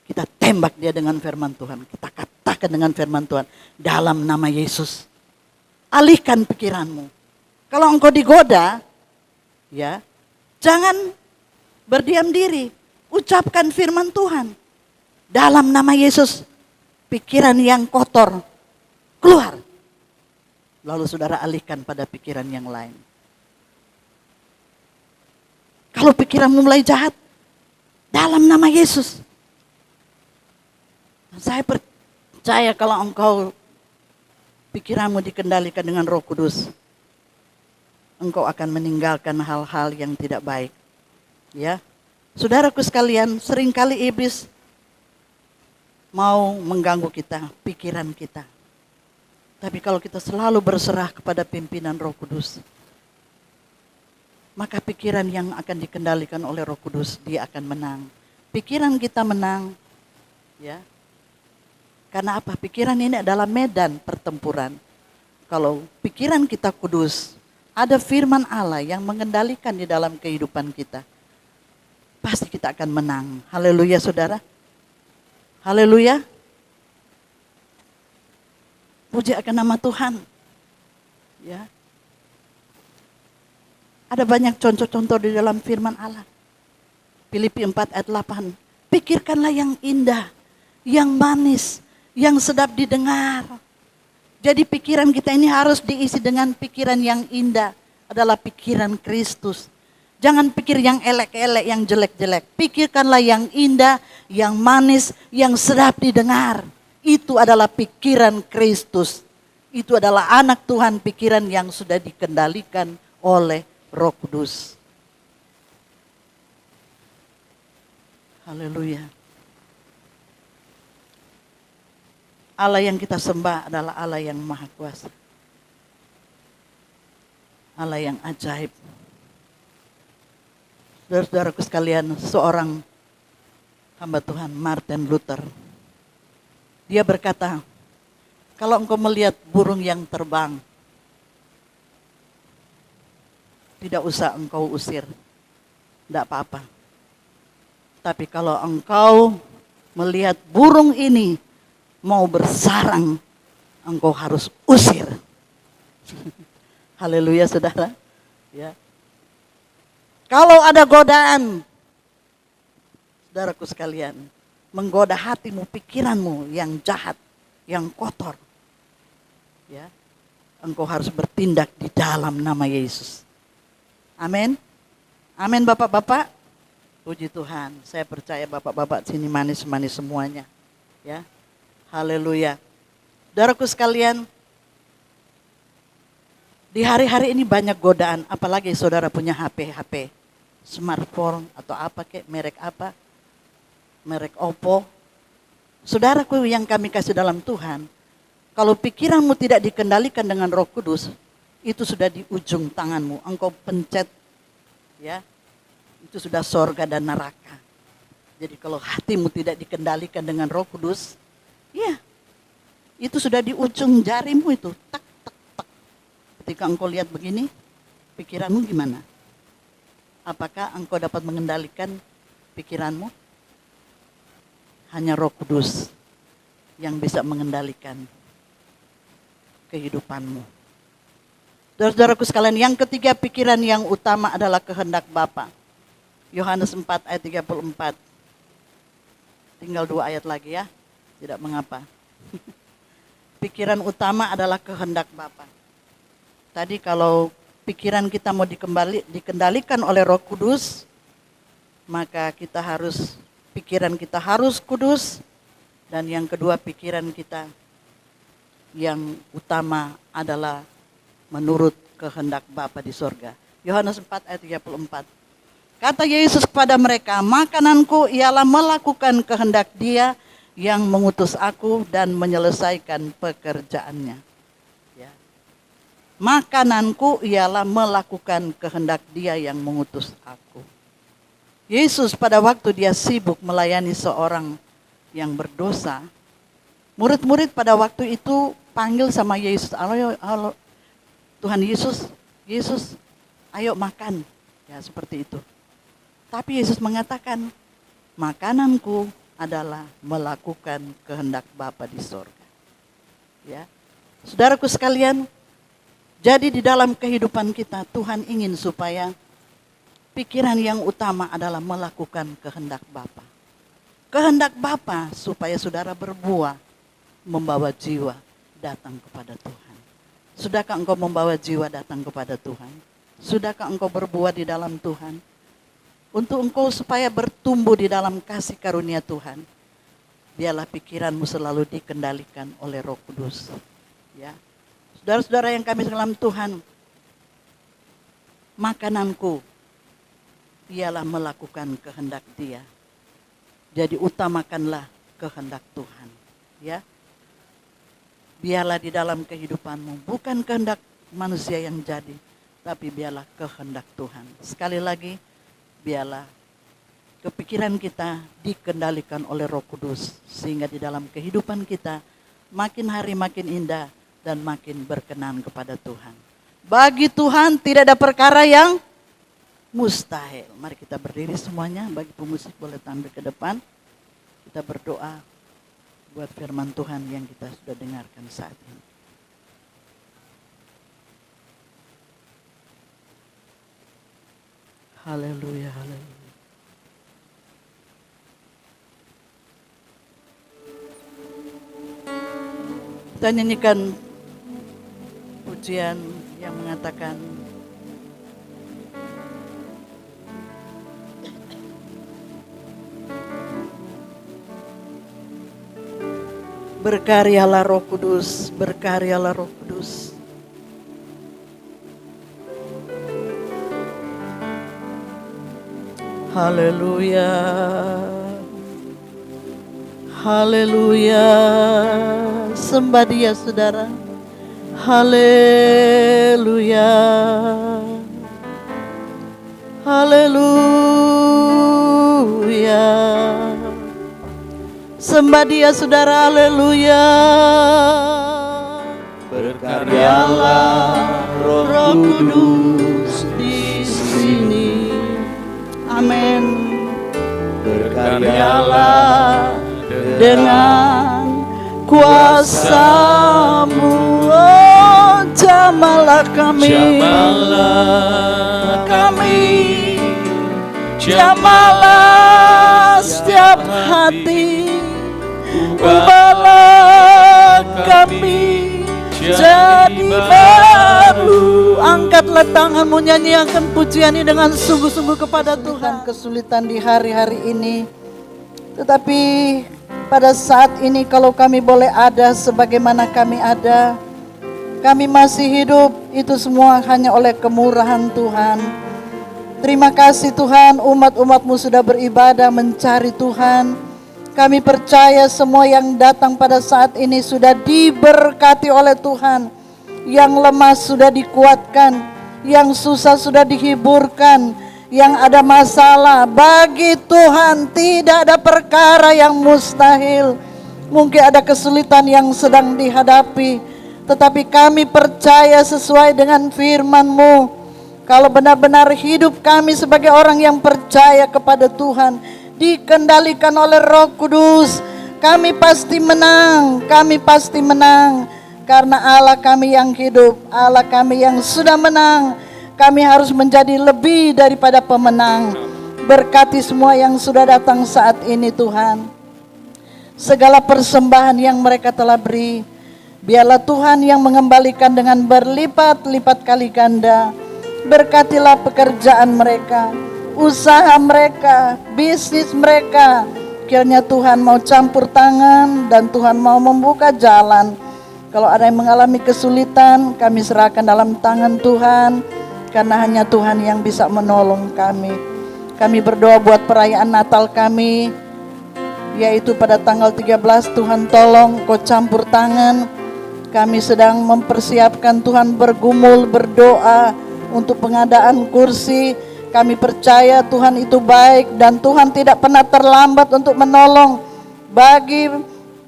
kita tembak dia dengan firman Tuhan. Kita katakan dengan firman Tuhan, dalam nama Yesus, alihkan pikiranmu. Kalau engkau digoda, ya, jangan berdiam diri. Ucapkan firman Tuhan. Dalam nama Yesus, pikiran yang kotor, keluar. Lalu saudara alihkan pada pikiran yang lain. Kalau pikiranmu mulai jahat, dalam nama Yesus. Saya percaya kalau engkau pikiranmu dikendalikan dengan Roh Kudus, engkau akan meninggalkan hal-hal yang tidak baik. Ya, saudaraku sekalian, seringkali iblis mau mengganggu kita, pikiran kita. Tapi kalau kita selalu berserah kepada pimpinan Roh Kudus, maka pikiran yang akan dikendalikan oleh Roh Kudus, dia akan menang. Pikiran kita menang, Ya. Karena apa? Pikiran ini adalah medan pertempuran. Kalau pikiran kita kudus, ada firman Allah yang mengendalikan di dalam kehidupan kita, pasti kita akan menang. Haleluya saudara. Haleluya. Puji akan nama Tuhan. Ya. Ada banyak contoh-contoh di dalam firman Allah. Filipi 4 ayat 8. Pikirkanlah yang indah, yang manis, yang sedap didengar. Jadi pikiran kita ini harus diisi dengan pikiran yang indah. Adalah pikiran Kristus. Jangan pikir yang elek-elek, yang jelek-jelek. Pikirkanlah yang indah, yang manis, yang sedap didengar. Itu adalah pikiran Kristus. Itu adalah anak Tuhan, pikiran yang sudah dikendalikan oleh Roh Kudus. Haleluya. Allah yang kita sembah adalah Allah yang maha kuasa. Allah yang ajaib. Saudara-saudaraku sekalian, seorang hamba Tuhan, Martin Luther, dia berkata, kalau engkau melihat burung yang terbang, tidak usah engkau usir, tidak apa-apa. Tapi kalau engkau melihat burung ini mau bersarang, engkau harus usir. Haleluya saudara. Ya. Kalau ada godaan, saudaraku sekalian, menggoda hatimu, pikiranmu yang jahat, yang kotor, ya, engkau harus bertindak di dalam nama Yesus. Amin. Amin bapak-bapak. Puji Tuhan. Saya percaya bapak-bapak sini manis-manis semuanya. Ya. Haleluya. Saudaraku sekalian, di hari-hari ini banyak godaan, apalagi saudara punya HP, smartphone atau apa kek, merek apa, merek Oppo. Saudaraku yang kami kasih dalam Tuhan, kalau pikiranmu tidak dikendalikan dengan Roh Kudus, itu sudah di ujung tanganmu, engkau pencet, ya, itu sudah sorga dan neraka. Jadi kalau hatimu tidak dikendalikan dengan Roh Kudus, ya, itu sudah di ujung jarimu itu. Tak, tak, tak. Ketika engkau lihat begini, pikiranmu gimana? Apakah engkau dapat mengendalikan pikiranmu? Hanya Roh Kudus yang bisa mengendalikan kehidupanmu. Saudara-saudaraku sekalian, yang ketiga pikiran yang utama adalah kehendak Bapa. Yohanes 4 ayat 34. Tinggal 2 ayat lagi ya. Tidak mengapa. Pikiran utama adalah kehendak Bapa. Tadi kalau pikiran kita mau dikendalikan oleh Roh Kudus, maka pikiran kita harus kudus. Dan yang kedua, pikiran kita yang utama adalah menurut kehendak Bapa di sorga. Yohanes 4 ayat 34. Kata Yesus kepada mereka, makananku ialah melakukan kehendak Dia yang mengutus aku dan menyelesaikan pekerjaannya. Ya. Makananku ialah melakukan kehendak Dia yang mengutus aku. Yesus pada waktu Dia sibuk melayani seorang yang berdosa, murid-murid pada waktu itu panggil sama Yesus, halo Tuhan Yesus, ayo makan. Ya seperti itu. Tapi Yesus mengatakan, makananku adalah melakukan kehendak Bapa di sorga. Ya, saudaraku sekalian, jadi di dalam kehidupan kita Tuhan ingin supaya pikiran yang utama adalah melakukan kehendak Bapa. Kehendak Bapa supaya saudara berbuah, membawa jiwa datang kepada Tuhan. Sudahkah engkau membawa jiwa datang kepada Tuhan? Sudahkah engkau berbuah di dalam Tuhan? Untuk engkau supaya bertumbuh di dalam kasih karunia Tuhan, biarlah pikiranmu selalu dikendalikan oleh Roh Kudus. Ya, saudara-saudara yang kami dalam Tuhan, makananku ialah melakukan kehendak Dia. Jadi utamakanlah kehendak Tuhan. Ya, biarlah di dalam kehidupanmu bukan kehendak manusia yang jadi, tapi biarlah kehendak Tuhan. Sekali lagi, biarlah kepikiran kita dikendalikan oleh Roh Kudus, sehingga di dalam kehidupan kita makin hari makin indah dan makin berkenan kepada Tuhan. Bagi Tuhan tidak ada perkara yang mustahil. Mari kita berdiri semuanya, bagi pemusik boleh tampil ke depan. Kita berdoa buat firman Tuhan yang kita sudah dengarkan saat ini. Haleluya, haleluya. Kita nyanyikan pujian yang mengatakan, berkaryalah Roh Kudus, berkaryalah Roh Kudus. Haleluya, haleluya. Sembah Dia saudara. Haleluya, haleluya. Sembah Dia saudara, haleluya. Berkaryalah Roh Kudus di sini. Amin. Berkaryalah Dengan kuasa-Mu, oh, jamalah kami, jamalah setiap hati, ubahlah kami jadi baru. Angkatlah tanganmu, nyanyikan pujian ini dengan sungguh-sungguh kepada Tuhan. Kesulitan di hari-hari ini, tetapi pada saat ini kalau kami boleh ada sebagaimana kami ada, kami masih hidup, itu semua hanya oleh kemurahan Tuhan. Terima kasih Tuhan, umat-umat-Mu sudah beribadah mencari Tuhan. Kami percaya semua yang datang pada saat ini sudah diberkati oleh Tuhan. Yang lemah sudah dikuatkan, yang susah sudah dihiburkan, yang ada masalah, bagi Tuhan tidak ada perkara yang mustahil. Mungkin ada kesulitan yang sedang dihadapi, tetapi kami percaya sesuai dengan firman-Mu, kalau benar-benar hidup kami sebagai orang yang percaya kepada Tuhan, dikendalikan oleh Roh Kudus, kami pasti menang, kami pasti menang. Karena Allah kami yang hidup, Allah kami yang sudah menang. Kami harus menjadi lebih daripada pemenang. Berkati semua yang sudah datang saat ini Tuhan. Segala persembahan yang mereka telah beri, biarlah Tuhan yang mengembalikan dengan berlipat-lipat kali ganda. Berkatilah pekerjaan mereka, usaha mereka, bisnis mereka. Kiranya Tuhan mau campur tangan dan Tuhan mau membuka jalan. Kalau ada yang mengalami kesulitan, kami serahkan dalam tangan Tuhan. Karena hanya Tuhan yang bisa menolong kami. Kami berdoa buat perayaan Natal kami, yaitu pada tanggal 13. Tuhan tolong Kau campur tangan. Kami sedang mempersiapkan, Tuhan bergumul berdoa untuk pengadaan kursi. Kami percaya Tuhan itu baik dan Tuhan tidak pernah terlambat untuk menolong. Bagi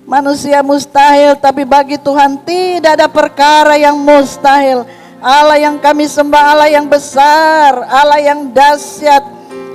manusia mustahil, tapi bagi Tuhan tidak ada perkara yang mustahil. Allah yang kami sembah, Allah yang besar, Allah yang dahsyat.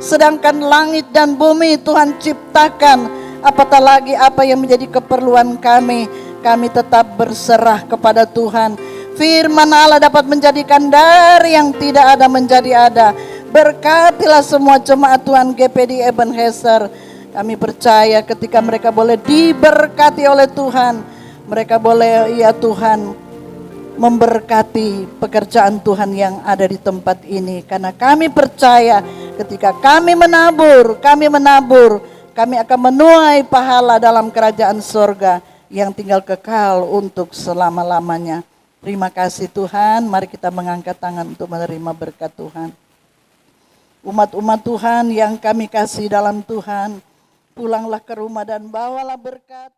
Sedangkan langit dan bumi Tuhan ciptakan, apatah lagi apa yang menjadi keperluan kami. Kami tetap berserah kepada Tuhan. Firman Allah dapat menjadikan dari yang tidak ada menjadi ada. Berkatilah semua jemaat Tuhan GPD Ebenezer. Kami percaya ketika mereka boleh diberkati oleh Tuhan, mereka boleh, ya Tuhan, memberkati pekerjaan Tuhan yang ada di tempat ini. Karena kami percaya ketika kami menabur, kami akan menuai pahala dalam kerajaan sorga yang tinggal kekal untuk selama-lamanya. Terima kasih Tuhan, mari kita mengangkat tangan untuk menerima berkat Tuhan. Umat-umat Tuhan yang kami kasih dalam Tuhan, pulanglah ke rumah dan bawalah berkat.